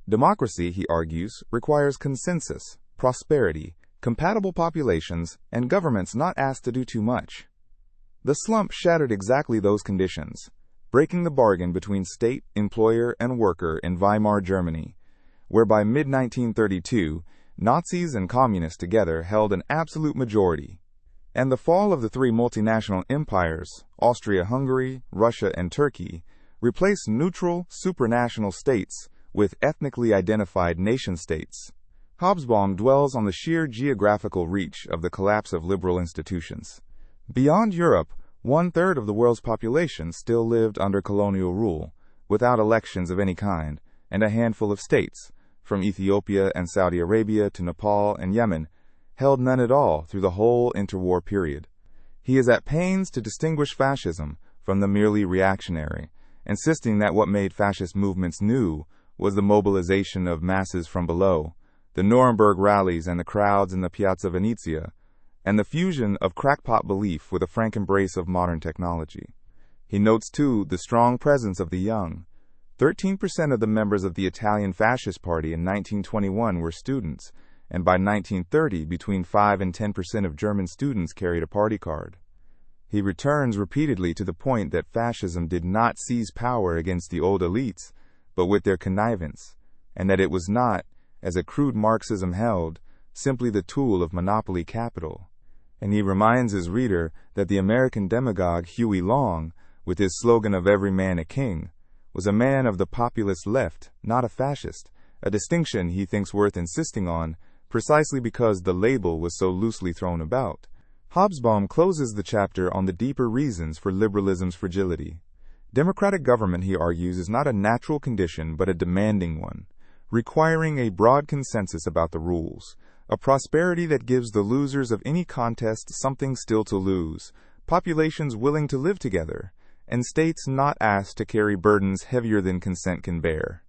Democracy, he argues, requires consensus, prosperity, compatible populations, and governments not asked to do too much. The slump shattered exactly those conditions, breaking the bargain between state, employer, and worker in Weimar Germany, where by mid-1932, Nazis and communists together held an absolute majority, and the fall of the three multinational empires, Austria-Hungary, Russia, and Turkey, replaced neutral, supranational states with ethnically identified nation-states. Hobsbawm dwells on the sheer geographical reach of the collapse of liberal institutions. Beyond Europe, 1/3 of the world's population still lived under colonial rule, without elections of any kind, and a handful of states, from Ethiopia and Saudi Arabia to Nepal and Yemen, held none at all through the whole interwar period. He is at pains to distinguish fascism from the merely reactionary, insisting that what made fascist movements new was the mobilization of masses from below, the Nuremberg rallies and the crowds in the Piazza Venezia, and the fusion of crackpot belief with a frank embrace of modern technology. He notes, too, the strong presence of the young. 13% of the members of the Italian Fascist Party in 1921 were students, and by 1930, between 5 and 10% of German students carried a party card. He returns repeatedly to the point that fascism did not seize power against the old elites, but with their connivance, and that it was not, as a crude Marxism held, simply the tool of monopoly capital. And he reminds his reader that the American demagogue Huey Long, with his slogan of "Every man a king," was a man of the populist left, not a fascist, a distinction he thinks worth insisting on, precisely because the label was so loosely thrown about. Hobsbawm closes the chapter on the deeper reasons for liberalism's fragility. Democratic government, he argues, is not a natural condition but a demanding one, requiring a broad consensus about the rules, a prosperity that gives the losers of any contest something still to lose, populations willing to live together, and states not asked to carry burdens heavier than consent can bear.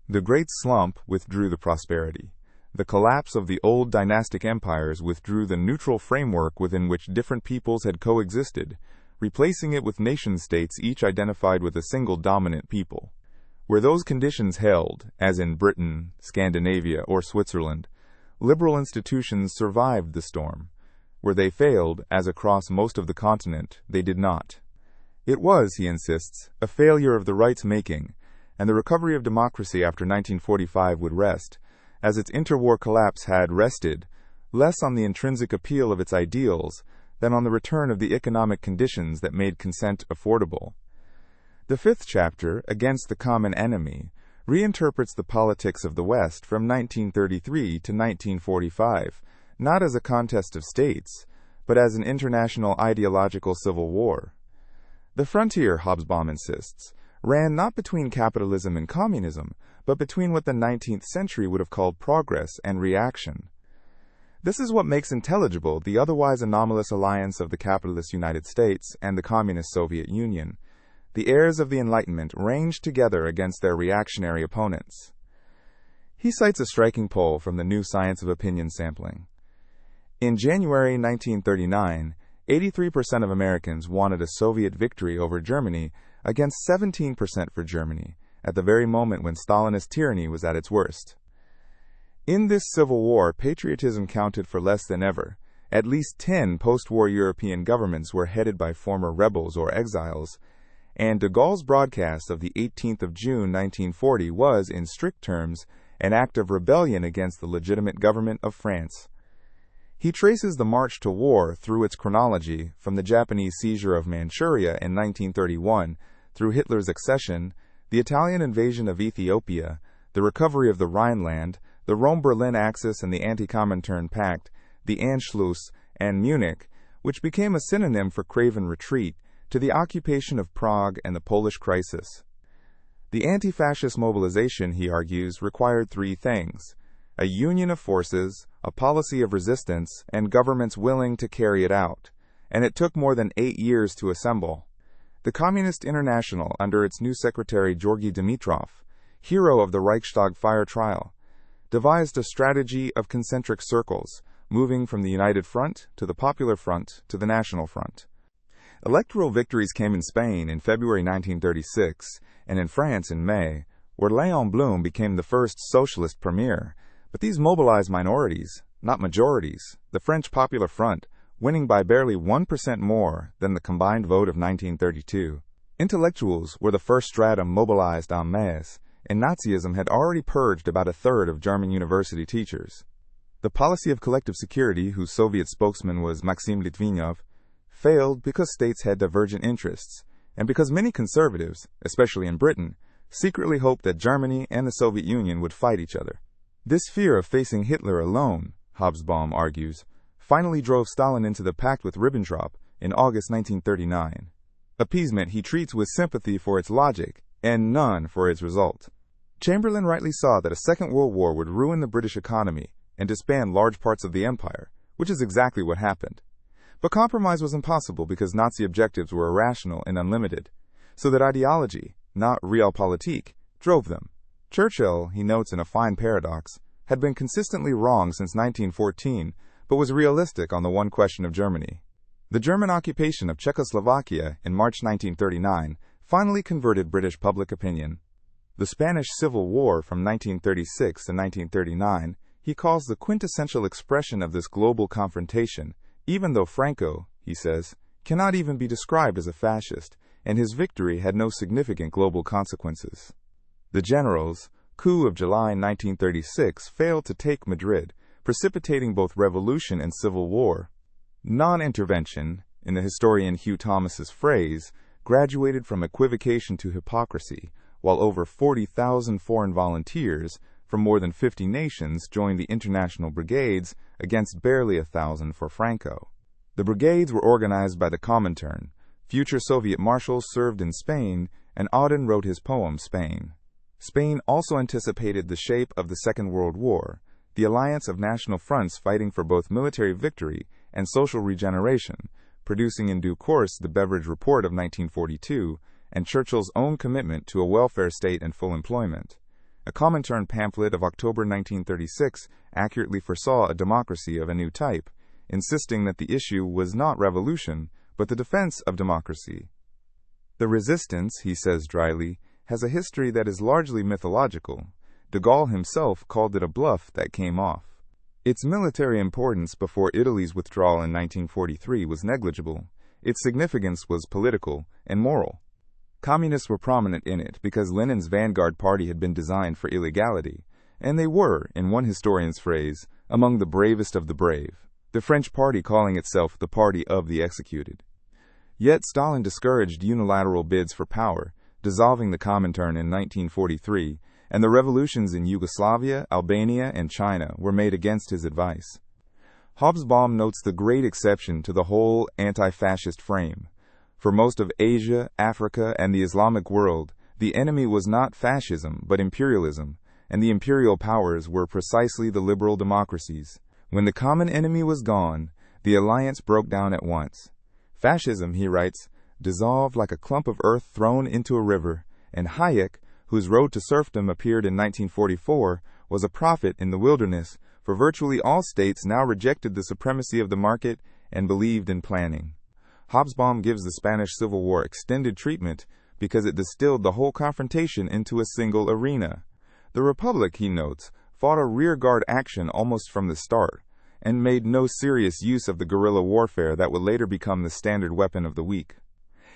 The Great Slump withdrew the prosperity. The collapse of the old dynastic empires withdrew the neutral framework within which different peoples had coexisted, replacing it with nation-states each identified with a single dominant people. Where those conditions held, as in Britain, Scandinavia, or Switzerland, liberal institutions survived the storm. Where they failed, as across most of the continent, they did not. It was, he insists, a failure of the rights-making, and the recovery of democracy after 1945 would rest, as its interwar collapse had rested, less on the intrinsic appeal of its ideals than on the return of the economic conditions that made consent affordable. The fifth chapter, Against the Common Enemy, reinterprets the politics of the West from 1933 to 1945, not as a contest of states, but as an international ideological civil war. The frontier, Hobsbawm insists, ran not between capitalism and communism, but between what the 19th century would have called progress and reaction. This is what makes intelligible the otherwise anomalous alliance of the capitalist United States and the communist Soviet Union. The heirs of the Enlightenment ranged together against their reactionary opponents. He cites a striking poll from the New Science of Opinion sampling. In January 1939, 83% of Americans wanted a Soviet victory over Germany against 17% for Germany, at the very moment when Stalinist tyranny was at its worst. In this civil war, patriotism counted for less than ever. At least 10 post-war European governments were headed by former rebels or exiles, and de Gaulle's broadcast of the 18th of June 1940 was, in strict terms, an act of rebellion against the legitimate government of France. He traces the march to war through its chronology, from the Japanese seizure of Manchuria in 1931, through Hitler's accession, the Italian invasion of Ethiopia, the recovery of the Rhineland, the Rome-Berlin Axis and the Anti-Comintern Pact, the Anschluss, and Munich, which became a synonym for craven retreat, to the occupation of Prague and the Polish crisis. The anti-fascist mobilization, he argues, required three things: a union of forces, a policy of resistance, and governments willing to carry it out, and it took more than 8 years to assemble. The Communist International, under its new secretary Georgy Dimitrov, hero of the Reichstag fire trial, devised a strategy of concentric circles, moving from the United Front to the Popular Front to the National Front. Electoral victories came in Spain in February 1936 and in France in May, where Léon Blum became the first socialist premier, but these mobilized minorities, not majorities, the French Popular Front, winning by barely 1% more than the combined vote of 1932. Intellectuals were the first stratum mobilized en masse, and Nazism had already purged about a third of German university teachers. The policy of collective security, whose Soviet spokesman was Maxim Litvinov, failed because states had divergent interests, and because many conservatives, especially in Britain, secretly hoped that Germany and the Soviet Union would fight each other. This fear of facing Hitler alone, Hobsbawm argues, finally drove Stalin into the pact with Ribbentrop in August 1939. Appeasement he treats with sympathy for its logic, and none for its result. Chamberlain rightly saw that a Second World War would ruin the British economy and disband large parts of the empire, which is exactly what happened. But compromise was impossible because Nazi objectives were irrational and unlimited, so that ideology, not realpolitik, drove them. Churchill, he notes in a fine paradox, had been consistently wrong since 1914, but was realistic on the one question of Germany. The German occupation of Czechoslovakia in March 1939 finally converted British public opinion. The Spanish Civil War from 1936 to 1939 he calls the quintessential expression of this global confrontation, even though Franco, he says, cannot even be described as a fascist, and his victory had no significant global consequences. The generals' coup of July 1936 failed to take Madrid, precipitating both revolution and civil war. Non-intervention, in the historian Hugh Thomas's phrase, graduated from equivocation to hypocrisy, while over 40,000 foreign volunteers from more than 50 nations joined the international brigades against barely 1,000 for Franco. The brigades were organized by the Comintern. Future Soviet marshals served in Spain, and Auden wrote his poem, Spain. Spain also anticipated the shape of the Second World War. the alliance of national fronts fighting for both military victory and social regeneration, producing in due course the Beveridge Report of 1942 and Churchill's own commitment to a welfare state and full employment. A Comintern pamphlet of October 1936 accurately foresaw a democracy of a new type, insisting that the issue was not revolution, but the defense of democracy. The resistance, he says dryly, has a history that is largely mythological. De Gaulle himself called it a bluff that came off. Its military importance before Italy's withdrawal in 1943 was negligible. Its significance was political and moral. Communists were prominent in it because Lenin's vanguard party had been designed for illegality, and they were, in one historian's phrase, among the bravest of the brave, the French party calling itself the party of the executed. Yet Stalin discouraged unilateral bids for power, dissolving the Comintern in 1943, and the revolutions in Yugoslavia, Albania, and China were made against his advice. Hobsbawm notes the great exception to the whole anti-fascist frame. For most of Asia, Africa, and the Islamic world, the enemy was not fascism, but imperialism, and the imperial powers were precisely the liberal democracies. When the common enemy was gone, the alliance broke down at once. Fascism, he writes, dissolved like a clump of earth thrown into a river, and Hayek, whose Road to Serfdom appeared in 1944, was a prophet in the wilderness, for virtually all states now rejected the supremacy of the market and believed in planning. Hobsbawm gives the Spanish Civil War extended treatment because it distilled the whole confrontation into a single arena. The Republic, he notes, fought a rearguard action almost from the start, and made no serious use of the guerrilla warfare that would later become the standard weapon of the weak.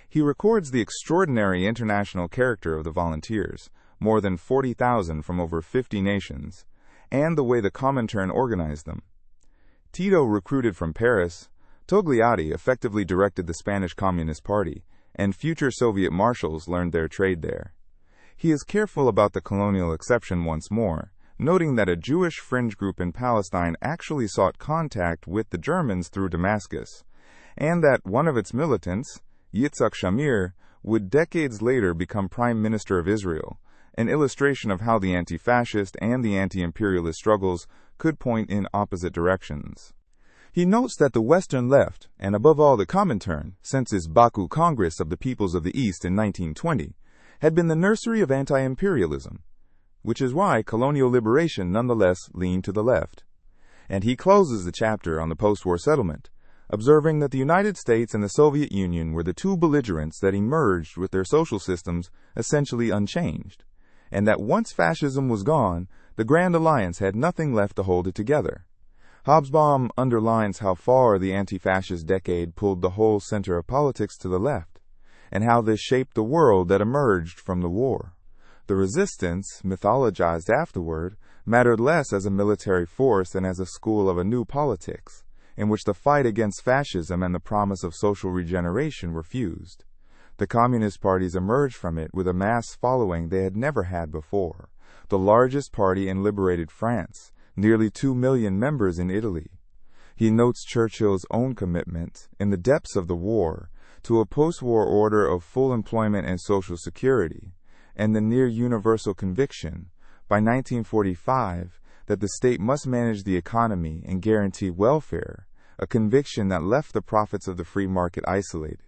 He records the extraordinary international character of the volunteers, more than 40,000 from over 50 nations, and the way the Comintern organized them. Tito recruited from Paris, Togliatti effectively directed the Spanish Communist Party, and future Soviet marshals learned their trade there. He is careful about the colonial exception once more, noting that a Jewish fringe group in Palestine actually sought contact with the Germans through Damascus, and that one of its militants, Yitzhak Shamir, would decades later become Prime Minister of Israel, an illustration of how the anti-fascist and the anti-imperialist struggles could point in opposite directions. He notes that the Western left, and above all the Comintern, since its Baku Congress of the Peoples of the East in 1920, had been the nursery of anti-imperialism, which is why colonial liberation nonetheless leaned to the left. And he closes the chapter on the post-war settlement, observing that the United States and the Soviet Union were the two belligerents that emerged with their social systems essentially unchanged, and that once fascism was gone, the Grand Alliance had nothing left to hold it together. Hobsbawm underlines how far the anti-fascist decade pulled the whole center of politics to the left, and how this shaped the world that emerged from the war. The resistance, mythologized afterward, mattered less as a military force than as a school of a new politics, in which the fight against fascism and the promise of social regeneration were fused. The communist parties emerged from it with a mass following they had never had before, the largest party in liberated France, nearly 2 million members in Italy. He notes Churchill's own commitment, in the depths of the war, to a post-war order of full employment and social security, and the near-universal conviction, by 1945, that the state must manage the economy and guarantee welfare, a conviction that left the profits of the free market isolated.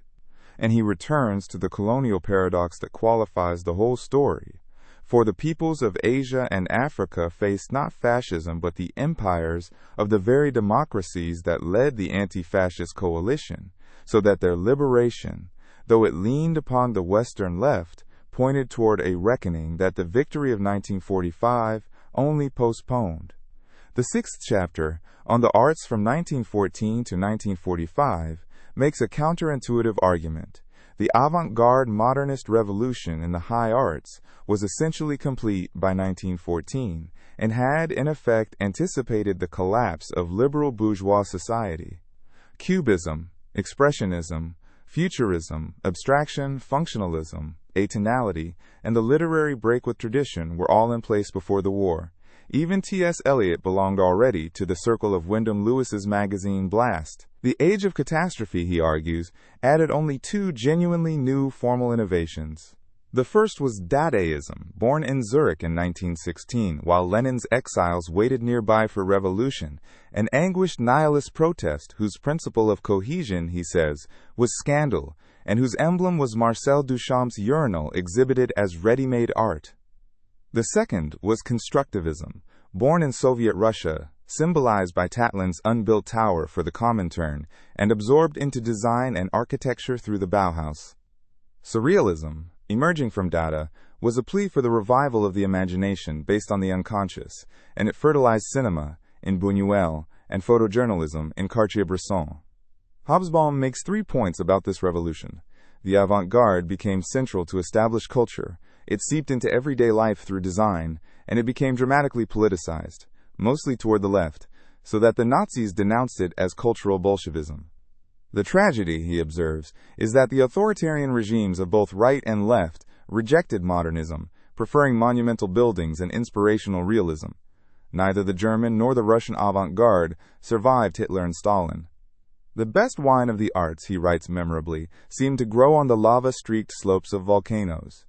And he returns to the colonial paradox that qualifies the whole story. For the peoples of Asia and Africa faced not fascism but the empires of the very democracies that led the anti-fascist coalition, so that their liberation, though it leaned upon the Western left, pointed toward a reckoning that the victory of 1945 only postponed. The sixth chapter, on the arts from 1914 to 1945, makes a counterintuitive argument. The avant-garde modernist revolution in the high arts was essentially complete by 1914 and had, in effect, anticipated the collapse of liberal bourgeois society. Cubism, expressionism, futurism, abstraction, functionalism, atonality, and the literary break with tradition were all in place before the war. Even T.S. Eliot belonged already to the circle of Wyndham Lewis's magazine Blast. The Age of Catastrophe, he argues, added only 2 genuinely new formal innovations: The first was Dadaism, born in Zurich in 1916, while Lenin's exiles waited nearby for revolution, an anguished nihilist protest whose principle of cohesion, he says, was scandal, and whose emblem was Marcel Duchamp's urinal exhibited as ready-made art. The second was Constructivism, born in Soviet Russia, symbolized by Tatlin's unbuilt tower for the Comintern, and absorbed into design and architecture through the Bauhaus. Surrealism, emerging from Dada, was a plea for the revival of the imagination based on the unconscious, and it fertilized cinema in Buñuel and photojournalism in Cartier-Bresson. Hobsbawm makes 3 points about this revolution. The avant-garde became central to established culture, it seeped into everyday life through design, and it became dramatically politicized, mostly toward the left, so that the Nazis denounced it as cultural Bolshevism. The tragedy, he observes, is that the authoritarian regimes of both right and left rejected modernism, preferring monumental buildings and inspirational realism. Neither the German nor the Russian avant-garde survived Hitler and Stalin. The best wine of the arts, he writes memorably, seemed to grow on the lava-streaked slopes of volcanoes.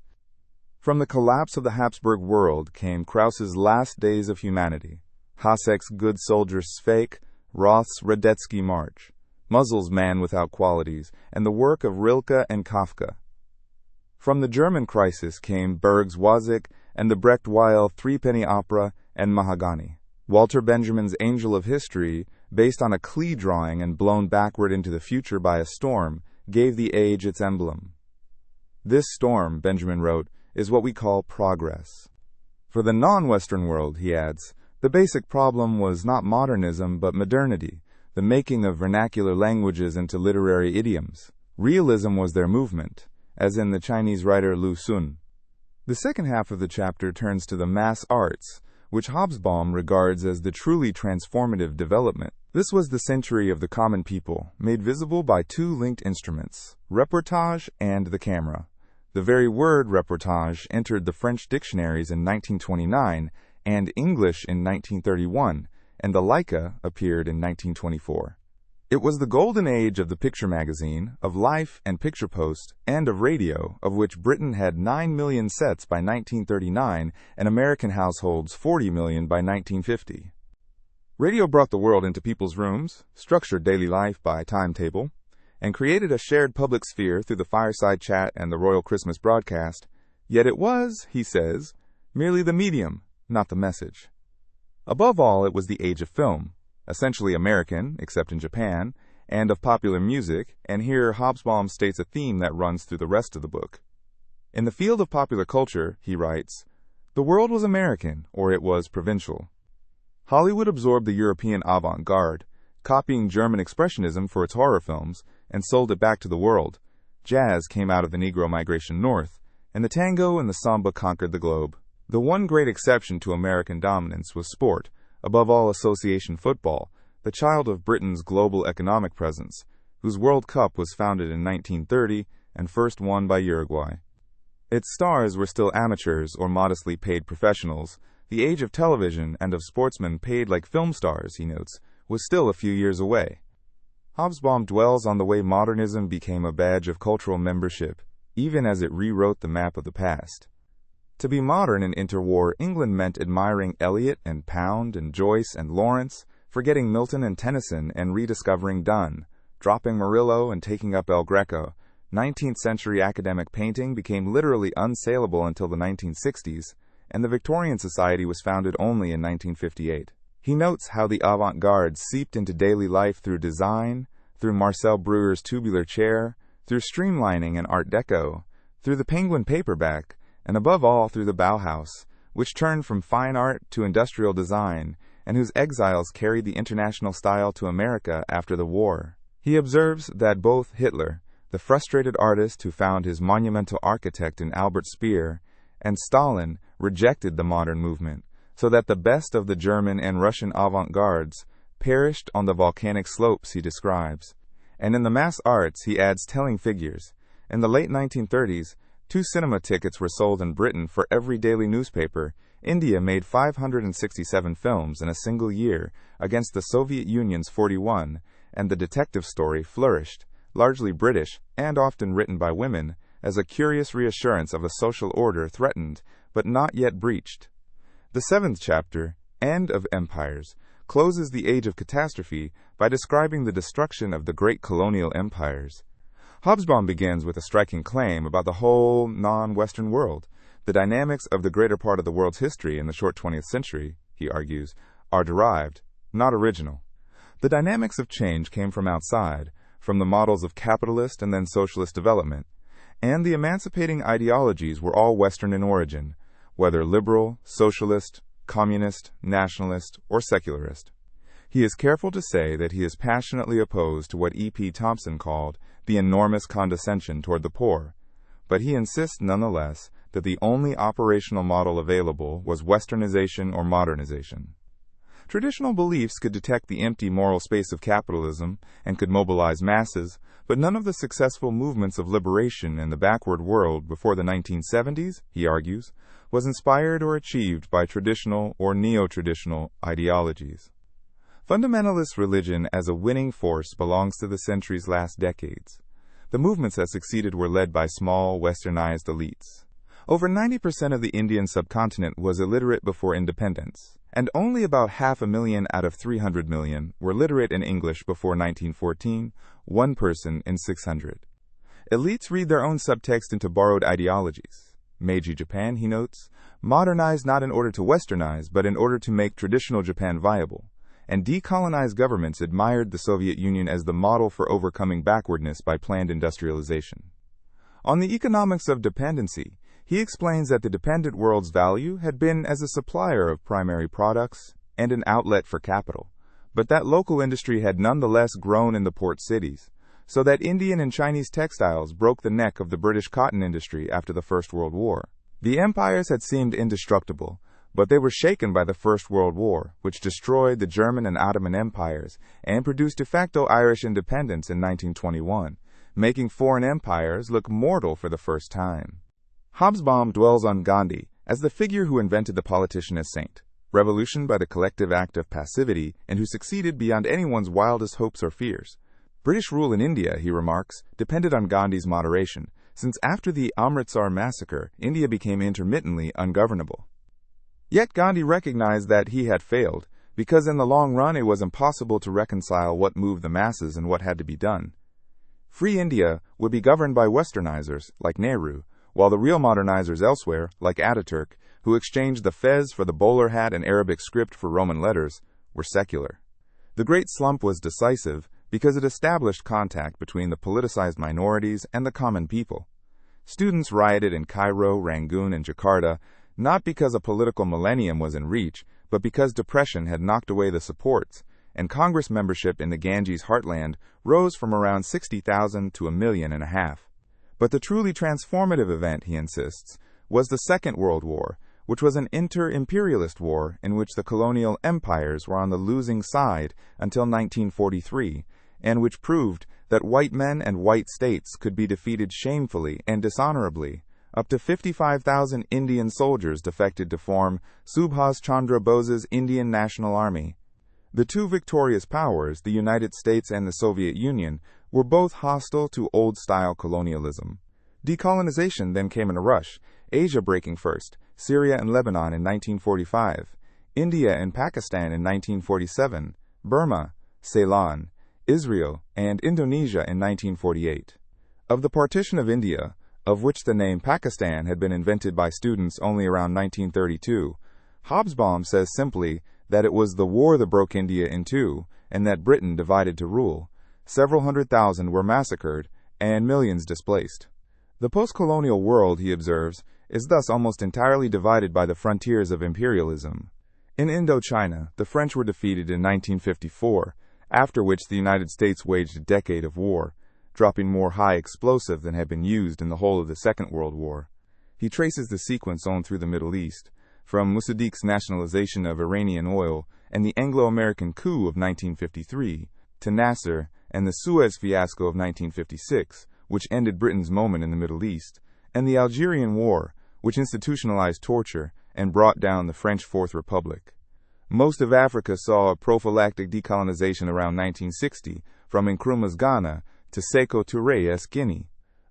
From the collapse of the Habsburg world came Krauss's Last Days of Humanity, Hasek's Good Soldier Sveik, Roth's Radetzky March, Muzzle's Man Without Qualities, and the work of Rilke and Kafka. From the German crisis came Berg's Wazik and the Brecht-Weil Threepenny Opera and Mahagani. Walter Benjamin's Angel of History, based on a Klee drawing and blown backward into the future by a storm, gave the age its emblem. This storm, Benjamin wrote, is what we call progress. For the non-Western world, he adds, the basic problem was not modernism but modernity, the making of vernacular languages into literary idioms. Realism was their movement, as in the Chinese writer Lu Xun. The second half of the chapter turns to the mass arts, which Hobsbawm regards as the truly transformative development. This was the century of the common people, made visible by 2 linked instruments, reportage and the camera. The very word reportage entered the French dictionaries in 1929 and English in 1931, and the Leica appeared in 1924. It was the golden age of the picture magazine, of Life and Picture Post, and of radio, of which Britain had 9 million sets by 1939 and American households 40 million by 1950. Radio brought the world into people's rooms, structured daily life by timetable, and created a shared public sphere through the fireside chat and the Royal Christmas broadcast, yet it was, he says, merely the medium, not the message. Above all, it was the age of film, essentially American, except in Japan, and of popular music, and here Hobsbawm states a theme that runs through the rest of the book. In the field of popular culture, he writes, the world was American, or it was provincial. Hollywood absorbed the European avant-garde, copying German expressionism for its horror films, and sold it back to the world. Jazz came out of the Negro migration north, and the tango and the samba conquered the globe. The one great exception to American dominance was sport, above all association football, the child of Britain's global economic presence, whose World Cup was founded in 1930 and first won by Uruguay. Its stars were still amateurs or modestly paid professionals. The age of television and of sportsmen paid like film stars, he notes, was still a few years away. Hobsbawm dwells on the way modernism became a badge of cultural membership, even as it rewrote the map of the past. To be modern in interwar England meant admiring Eliot and Pound and Joyce and Lawrence, forgetting Milton and Tennyson and rediscovering Donne, dropping Murillo and taking up El Greco. 19th-century academic painting became literally unsaleable until the 1960s, and the Victorian Society was founded only in 1958. He notes how the avant-garde seeped into daily life through design, through Marcel Breuer's tubular chair, through streamlining and Art Deco, through the Penguin paperback, and above all through the Bauhaus, which turned from fine art to industrial design, and whose exiles carried the international style to America after the war. He observes that both Hitler, the frustrated artist who found his monumental architect in Albert Speer, and Stalin rejected the modern movement, so that the best of the German and Russian avant-gardes perished on the volcanic slopes he describes. And in the mass arts, he adds telling figures. In the late 1930s, 2 cinema tickets were sold in Britain for every daily newspaper. India made 567 films in a single year against the Soviet Union's 41, and the detective story flourished, largely British and often written by women, as a curious reassurance of a social order threatened, but not yet breached. The seventh chapter, End of Empires, closes the age of catastrophe by describing the destruction of the great colonial empires. Hobsbawm begins with a striking claim about the whole non-Western world. The dynamics of the greater part of the world's history in the short 20th century, he argues, are derived, not original. The dynamics of change came from outside, from the models of capitalist and then socialist development, and the emancipating ideologies were all Western in origin, whether liberal, socialist, communist, nationalist, or secularist. He is careful to say that he is passionately opposed to what E.P. Thompson called the enormous condescension toward the poor, but he insists nonetheless that the only operational model available was Westernization or modernization. Traditional beliefs could detect the empty moral space of capitalism and could mobilize masses, but none of the successful movements of liberation in the backward world before the 1970s, he argues, was inspired or achieved by traditional or neo-traditional ideologies. Fundamentalist religion as a winning force belongs to the century's last decades. The movements that succeeded were led by small, westernized elites. Over 90% of the Indian subcontinent was illiterate before independence, and only about 500,000 out of 300 million were literate in English before 1914, one person in 600. Elites read their own subtext into borrowed ideologies. Meiji Japan, he notes, modernized not in order to westernize, but in order to make traditional Japan viable, and decolonized governments admired the Soviet Union as the model for overcoming backwardness by planned industrialization. On the economics of dependency, he explains that the dependent world's value had been as a supplier of primary products and an outlet for capital, but that local industry had nonetheless grown in the port cities, so that Indian and Chinese textiles broke the neck of the British cotton industry after the First World War. The empires had seemed indestructible, but they were shaken by the First World War, which destroyed the German and Ottoman empires and produced de facto Irish independence in 1921, making foreign empires look mortal for the first time. Hobsbawm dwells on Gandhi as the figure who invented the politician as saint, revolution by the collective act of passivity, and who succeeded beyond anyone's wildest hopes or fears. British rule in India, he remarks, depended on Gandhi's moderation, since after the Amritsar massacre, India became intermittently ungovernable. Yet Gandhi recognized that he had failed, because in the long run it was impossible to reconcile what moved the masses and what had to be done. Free India would be governed by westernizers, like Nehru, while the real modernizers elsewhere, like Ataturk, who exchanged the fez for the bowler hat and Arabic script for Roman letters, were secular. The Great Slump was decisive because it established contact between the politicized minorities and the common people. Students rioted in Cairo, Rangoon, and Jakarta, not because a political millennium was in reach, but because depression had knocked away the supports, and Congress membership in the Ganges heartland rose from around 60,000 to 1.5 million. But the truly transformative event, he insists, was the Second World War, which was an inter-imperialist war in which the colonial empires were on the losing side until 1943, and which proved that white men and white states could be defeated shamefully and dishonorably. Up to 55,000 Indian soldiers defected to form Subhas Chandra Bose's Indian National Army. The two victorious powers, the United States and the Soviet Union, were both hostile to old-style colonialism. Decolonization then came in a rush, Asia breaking first, Syria and Lebanon in 1945, India and Pakistan in 1947, Burma, Ceylon, Israel, and Indonesia in 1948. Of the partition of India, of which the name Pakistan had been invented by students only around 1932, Hobsbawm says simply that it was the war that broke India in two, and that Britain divided to rule. Several 100,000 were massacred, and millions displaced. The post-colonial world, he observes, is thus almost entirely divided by the frontiers of imperialism. In Indochina, the French were defeated in 1954, after which the United States waged a decade of war, dropping more high explosive than had been used in the whole of the Second World War. He traces the sequence on through the Middle East, from Mossaddeq's nationalization of Iranian oil and the Anglo-American coup of 1953, to Nasser and the Suez fiasco of 1956, which ended Britain's moment in the Middle East, and the Algerian War, which institutionalized torture and brought down the French Fourth Republic. Most of Africa saw a prophylactic decolonization around 1960, from Nkrumah's Ghana to Sekou Touré's Guinea.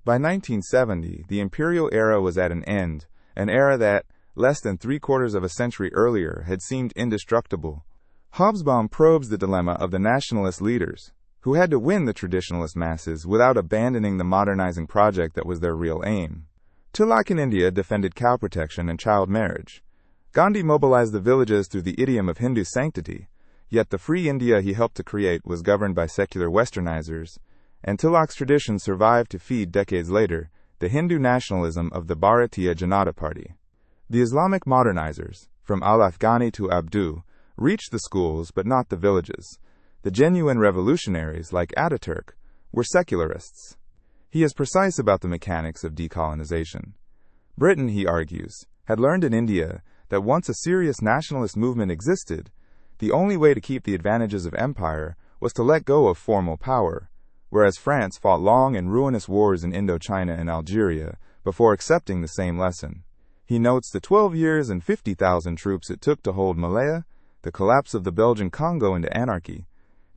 By 1970, the imperial era was at an end, an era that, less than three-quarters of a century earlier, had seemed indestructible. Hobsbawm probes the dilemma of the nationalist leaders, who had to win the traditionalist masses without abandoning the modernizing project that was their real aim. Tilak in India defended cow protection and child marriage. Gandhi mobilized the villages through the idiom of Hindu sanctity, yet the free India he helped to create was governed by secular westernizers, and Tilak's tradition survived to feed decades later the Hindu nationalism of the Bharatiya Janata Party. The Islamic modernizers, from al-Afghani to Abdu, reached the schools but not the villages. The genuine revolutionaries, like Ataturk, were secularists. He is precise about the mechanics of decolonization. Britain, he argues, had learned in India that once a serious nationalist movement existed, the only way to keep the advantages of empire was to let go of formal power, whereas France fought long and ruinous wars in Indochina and Algeria before accepting the same lesson. He notes the 12 years and 50,000 troops it took to hold Malaya, the collapse of the Belgian Congo into anarchy,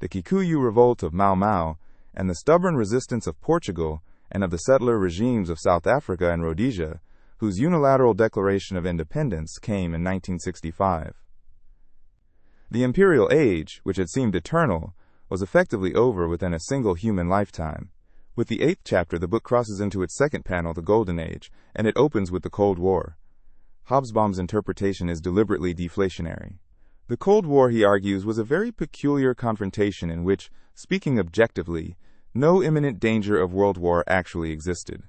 the Kikuyu revolt of Mau Mau, and the stubborn resistance of Portugal and of the settler regimes of South Africa and Rhodesia, whose unilateral declaration of independence came in 1965. The Imperial Age, which had seemed eternal, was effectively over within a single human lifetime. With the 8th chapter, the book crosses into its second panel, the Golden Age, and it opens with the Cold War. Hobsbawm's interpretation is deliberately deflationary. The Cold War, he argues, was a very peculiar confrontation in which, speaking objectively, no imminent danger of world war actually existed.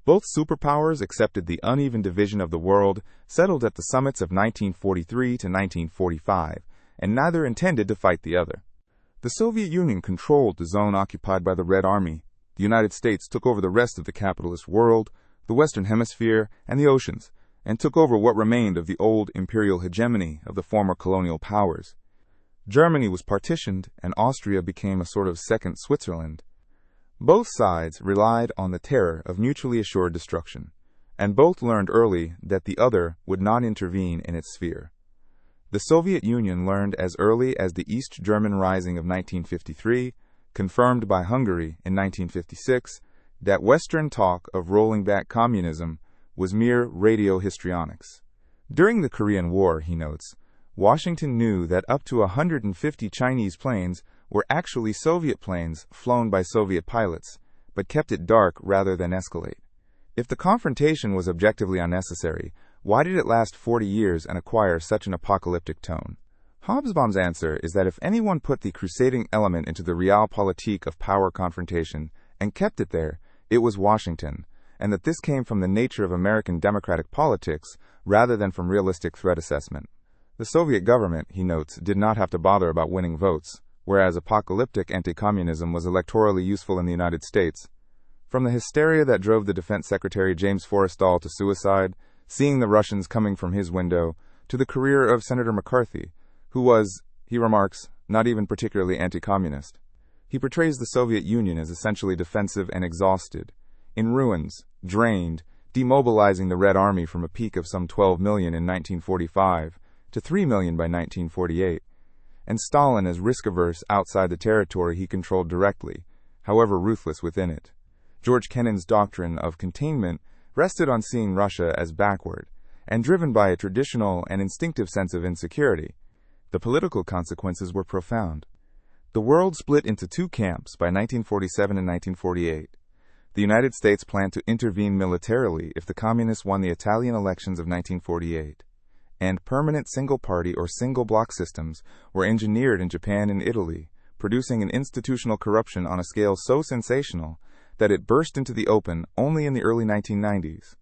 Both superpowers accepted the uneven division of the world settled at the summits of 1943 to 1945, and neither intended to fight the other. The Soviet Union controlled the zone occupied by the Red Army. The United States took over the rest of the capitalist world, the Western Hemisphere, and the oceans, and took over what remained of the old imperial hegemony of the former colonial powers. Germany was partitioned, and Austria became a sort of second Switzerland. Both sides relied on the terror of mutually assured destruction, and both learned early that the other would not intervene in its sphere. The Soviet Union learned as early as the East German Rising of 1953, confirmed by Hungary in 1956, that Western talk of rolling back communism was mere radio histrionics. During the Korean War, he notes, Washington knew that up to 150 Chinese planes were actually Soviet planes flown by Soviet pilots, but kept it dark rather than escalate. If the confrontation was objectively unnecessary, why did it last 40 years and acquire such an apocalyptic tone? Hobsbawm's answer is that if anyone put the crusading element into the realpolitik of power confrontation and kept it there, it was Washington, and that this came from the nature of American democratic politics rather than from realistic threat assessment. The Soviet government, he notes, did not have to bother about winning votes, whereas apocalyptic anti-communism was electorally useful in the United States. From the hysteria that drove the Defense Secretary James Forrestal to suicide, seeing the Russians coming from his window, to the career of Senator McCarthy, who was, he remarks, not even particularly anti-communist. He portrays the Soviet Union as essentially defensive and exhausted, in ruins, drained, demobilizing the Red Army from a peak of some 12 million in 1945 to 3 million by 1948, and Stalin as risk-averse outside the territory he controlled directly, however ruthless within it. George Kennan's doctrine of containment rested on seeing Russia as backward, and driven by a traditional and instinctive sense of insecurity. The political consequences were profound. The world split into two camps by 1947 and 1948. The United States planned to intervene militarily if the communists won the Italian elections of 1948, and permanent single-party or single-bloc systems were engineered in Japan and Italy, producing an institutional corruption on a scale so sensational that it burst into the open only in the early 1990s.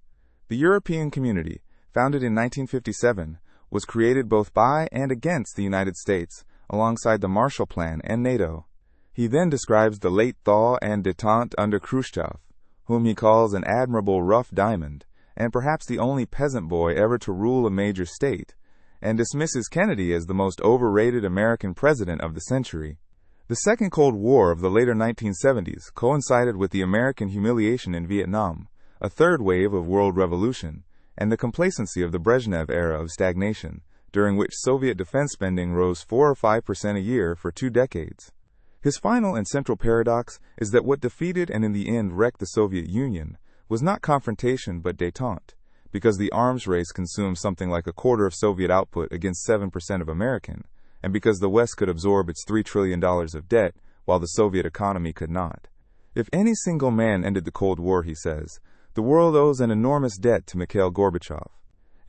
The European Community, founded in 1957, was created both by and against the United States, alongside the Marshall Plan and NATO. He then describes the late thaw and détente under Khrushchev, whom he calls an admirable rough diamond, and perhaps the only peasant boy ever to rule a major state, and dismisses Kennedy as the most overrated American president of the century. The Second Cold War of the later 1970s coincided with the American humiliation in Vietnam, a third wave of world revolution, and the complacency of the Brezhnev era of stagnation, during which Soviet defense spending rose 4 or 5% a year for 2 decades. His final and central paradox is that what defeated and in the end wrecked the Soviet Union was not confrontation but détente, because the arms race consumed something like a quarter of Soviet output against 7% of American, and because the West could absorb its $3 trillion of debt while the Soviet economy could not. If any single man ended the Cold War, he says, the world owes an enormous debt to Mikhail Gorbachev.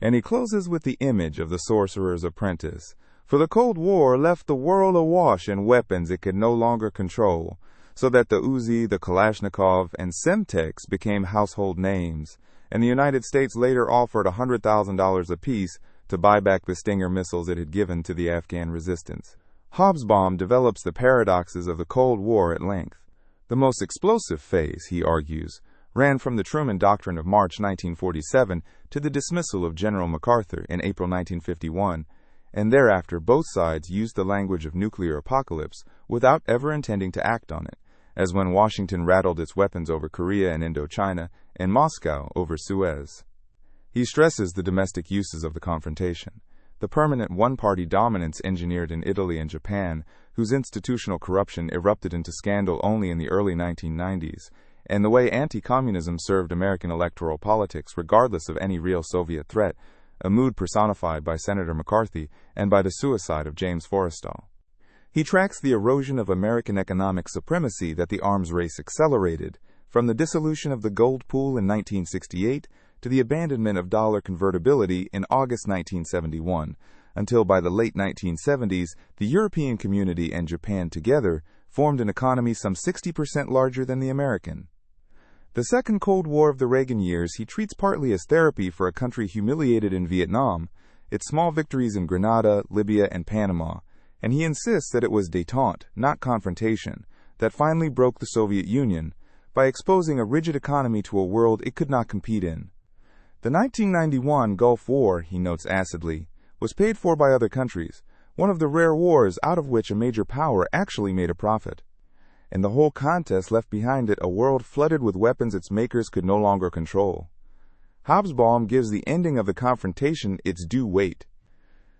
And he closes with the image of the sorcerer's apprentice. For the Cold War left the world awash in weapons it could no longer control, so that the Uzi, the Kalashnikov, and Semtex became household names, and the United States later offered $100,000 apiece to buy back the Stinger missiles it had given to the Afghan resistance. Hobsbawm develops the paradoxes of the Cold War at length. The most explosive phase, he argues, ran from the Truman Doctrine of March 1947 to the dismissal of General MacArthur in April 1951, and thereafter both sides used the language of nuclear apocalypse without ever intending to act on it, as when Washington rattled its weapons over Korea and Indochina, and Moscow over Suez. He stresses the domestic uses of the confrontation, the permanent one-party dominance engineered in Italy and Japan, whose institutional corruption erupted into scandal only in the early 1990s, and the way anti-communism served American electoral politics regardless of any real Soviet threat, a mood personified by Senator McCarthy and by the suicide of James Forrestal. He tracks the erosion of American economic supremacy that the arms race accelerated, from the dissolution of the gold pool in 1968 to the abandonment of dollar convertibility in August 1971, until by the late 1970s, the European community and Japan together formed an economy some 60% larger than the American. The Second Cold War of the Reagan years he treats partly as therapy for a country humiliated in Vietnam, its small victories in Grenada, Libya, and Panama, and he insists that it was détente, not confrontation, that finally broke the Soviet Union by exposing a rigid economy to a world it could not compete in. The 1991 Gulf War, he notes acidly, was paid for by other countries, one of the rare wars out of which a major power actually made a profit. And the whole contest left behind it a world flooded with weapons its makers could no longer control. Hobsbawm gives the ending of the confrontation its due weight.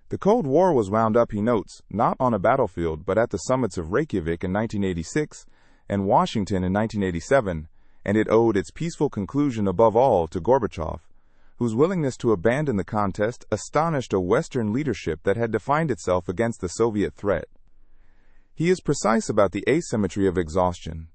The Cold War was wound up, he notes, not on a battlefield but at the summits of Reykjavik in 1986 and Washington in 1987, and it owed its peaceful conclusion above all to Gorbachev, whose willingness to abandon the contest astonished a Western leadership that had defined itself against the Soviet threat. He is precise about the asymmetry of exhaustion.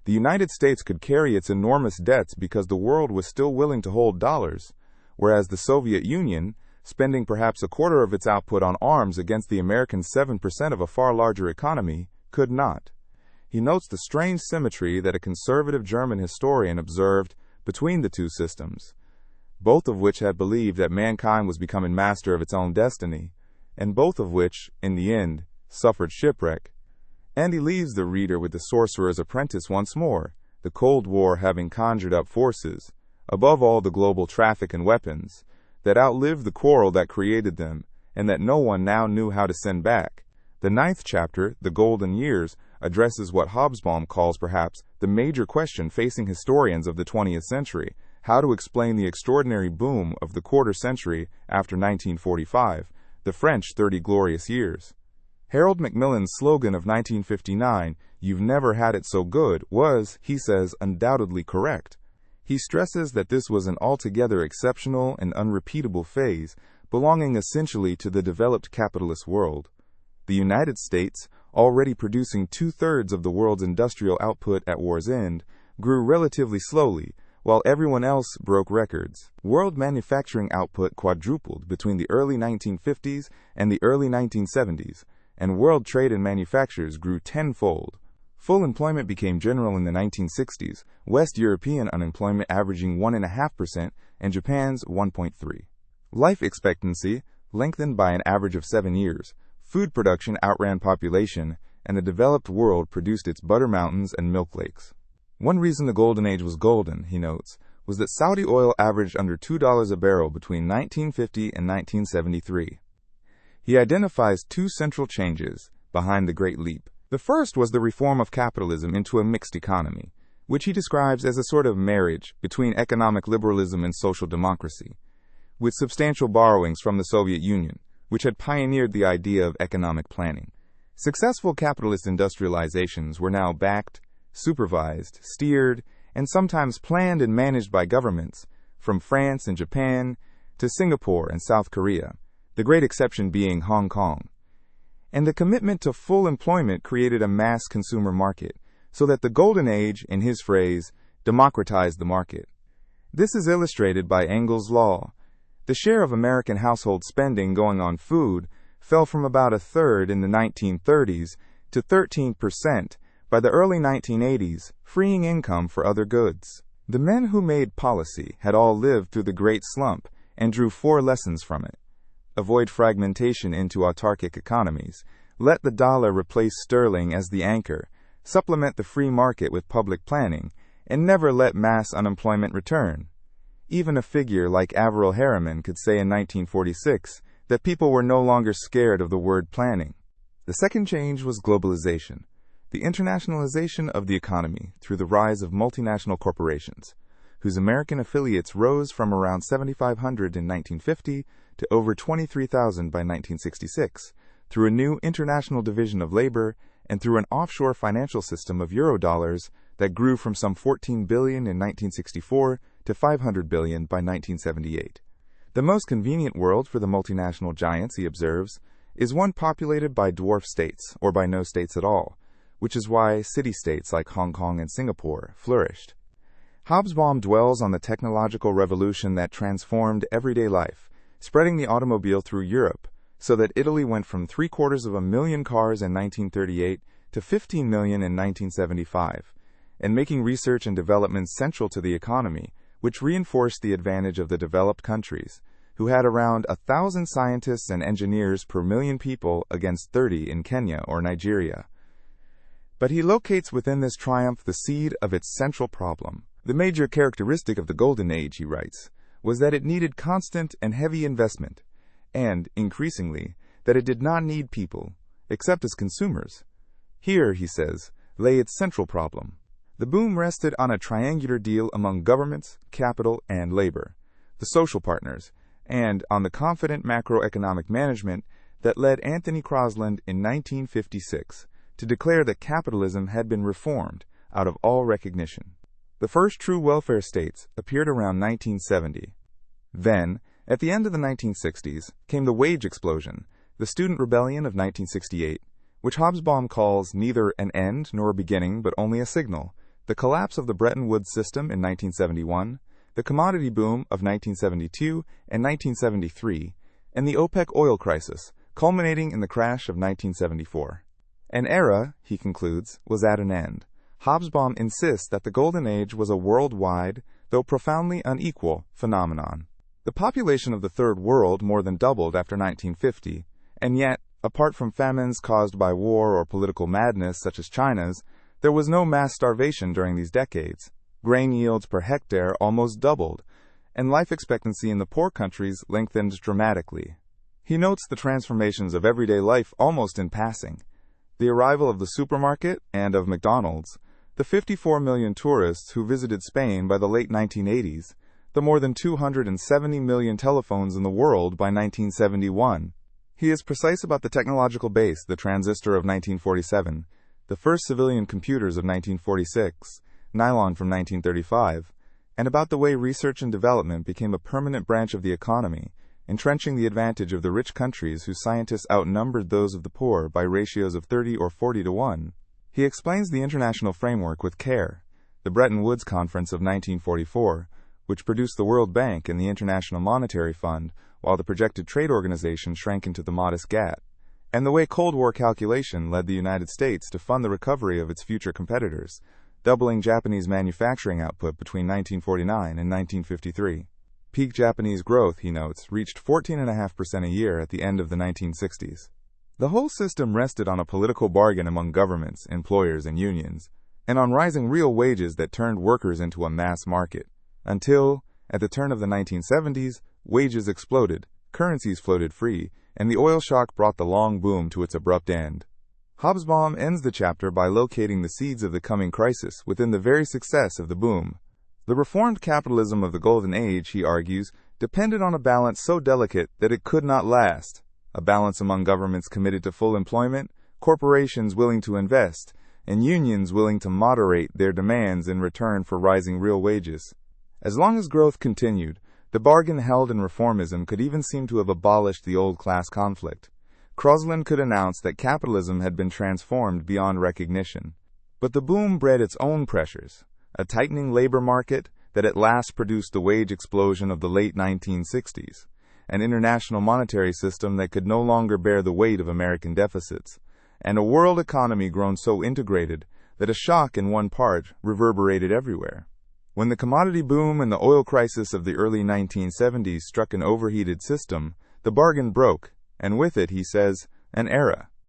The United States could carry its enormous debts because the world was still willing to hold dollars, whereas the Soviet Union, spending perhaps a quarter of its output on arms against the American 7% of a far larger economy, could not. He notes the strange symmetry that a conservative German historian observed between the two systems, both of which had believed that mankind was becoming master of its own destiny, and both of which, in the end, suffered shipwreck. And he leaves the reader with the sorcerer's apprentice once more, the Cold War having conjured up forces, above all the global traffic in weapons, that outlived the quarrel that created them, and that no one now knew how to send back. The 9th chapter, The Golden Years, addresses what Hobsbawm calls perhaps the major question facing historians of the 20th century, how to explain the extraordinary boom of the quarter century after 1945, the French 30 Glorious Years. Harold Macmillan's slogan of 1959, "You've never had it so good," was, he says, undoubtedly correct. He stresses that this was an altogether exceptional and unrepeatable phase, belonging essentially to the developed capitalist world. The United States, already producing 2/3 of the world's industrial output at war's end, grew relatively slowly, while everyone else broke records. World manufacturing output quadrupled between the early 1950s and the early 1970s, and world trade in manufactures grew tenfold. Full employment became general in the 1960s, West European unemployment averaging 1.5% and Japan's 1.3%. Life expectancy lengthened by an average of 7 years. Food production outran population, and the developed world produced its butter mountains and milk lakes. One reason the Golden Age was golden, he notes, was that Saudi oil averaged under $2 a barrel between 1950 and 1973. He identifies two central changes behind the Great Leap. The first was the reform of capitalism into a mixed economy, which he describes as a sort of marriage between economic liberalism and social democracy, with substantial borrowings from the Soviet Union, which had pioneered the idea of economic planning. Successful capitalist industrializations were now backed, supervised, steered, and sometimes planned and managed by governments, from France and Japan to Singapore and South Korea, the great exception being Hong Kong. And the commitment to full employment created a mass consumer market, so that the Golden Age, in his phrase, democratized the market. This is illustrated by Engel's law. The share of American household spending going on food fell from about a third in the 1930s to 13% by the early 1980s, freeing income for other goods. The men who made policy had all lived through the Great Slump and drew 4 lessons from it. Avoid fragmentation into autarkic economies. Let the dollar replace sterling as the anchor. Supplement the free market with public planning, and never let mass unemployment return. Even a figure like Averell Harriman could say in 1946 that people were no longer scared of the word planning. The second change was globalization, the internationalization of the economy through the rise of multinational corporations, whose American affiliates rose from around 7,500 in 1950 to over 23,000 by 1966, through a new international division of labor and through an offshore financial system of eurodollars that grew from some 14 billion in 1964 to 500 billion by 1978. The most convenient world for the multinational giants, he observes, is one populated by dwarf states, or by no states at all, which is why city-states like Hong Kong and Singapore flourished. Hobsbawm dwells on the technological revolution that transformed everyday life, spreading the automobile through Europe, so that Italy went from 750,000 cars in 1938 to 15 million in 1975, and making research and development central to the economy, which reinforced the advantage of the developed countries, who had around 1,000 scientists and engineers per million people against 30 in Kenya or Nigeria. But he locates within this triumph the seed of its central problem. The major characteristic of the Golden Age, he writes, was that it needed constant and heavy investment, and, increasingly, that it did not need people, except as consumers. Here, he says, lay its central problem. The boom rested on a triangular deal among governments, capital, and labor, the social partners, and on the confident macroeconomic management that led Anthony Crosland in 1956 to declare that capitalism had been reformed out of all recognition. The first true welfare states appeared around 1970. Then, at the end of the 1960s, came the wage explosion, the student rebellion of 1968, which Hobsbawm calls neither an end nor a beginning but only a signal, the collapse of the Bretton Woods system in 1971, the commodity boom of 1972 and 1973, and the OPEC oil crisis, culminating in the crash of 1974. An era, he concludes, was at an end. Hobsbawm insists that the Golden Age was a worldwide, though profoundly unequal, phenomenon. The population of the Third World more than doubled after 1950, and yet, apart from famines caused by war or political madness such as China's, there was no mass starvation during these decades. Grain yields per hectare almost doubled, and life expectancy in the poor countries lengthened dramatically. He notes the transformations of everyday life almost in passing. The arrival of the supermarket and of McDonald's, the 54 million tourists who visited Spain by the late 1980s, the more than 270 million telephones in the world by 1971. He is precise about the technological base, the transistor of 1947, the first civilian computers of 1946, nylon from 1935, and about the way research and development became a permanent branch of the economy, entrenching the advantage of the rich countries whose scientists outnumbered those of the poor by ratios of 30 or 40 to 1. He explains the international framework with care. The Bretton Woods Conference of 1944, which produced the World Bank and the International Monetary Fund, while the projected trade organization shrank into the modest GATT, and the way Cold War calculation led the United States to fund the recovery of its future competitors, doubling Japanese manufacturing output between 1949 and 1953. Peak Japanese growth, he notes, reached 14.5% a year at the end of the 1960s. The whole system rested on a political bargain among governments, employers, and unions, and on rising real wages that turned workers into a mass market, until, at the turn of the 1970s, wages exploded, currencies floated free, and the oil shock brought the long boom to its abrupt end. Hobsbawm ends the chapter by locating the seeds of the coming crisis within the very success of the boom. The reformed capitalism of the Golden Age, he argues, depended on a balance so delicate that it could not last, a balance among governments committed to full employment, corporations willing to invest, and unions willing to moderate their demands in return for rising real wages. As long as growth continued, the bargain held in reformism could even seem to have abolished the old class conflict. Crosland could announce that capitalism had been transformed beyond recognition. But the boom bred its own pressures. A tightening labor market that at last produced the wage explosion of the late 1960s, an international monetary system that could no longer bear the weight of American deficits, and a world economy grown so integrated that a shock in one part reverberated everywhere. When the commodity boom and the oil crisis of the early 1970s struck an overheated system, the bargain broke, and with it, he says, an era.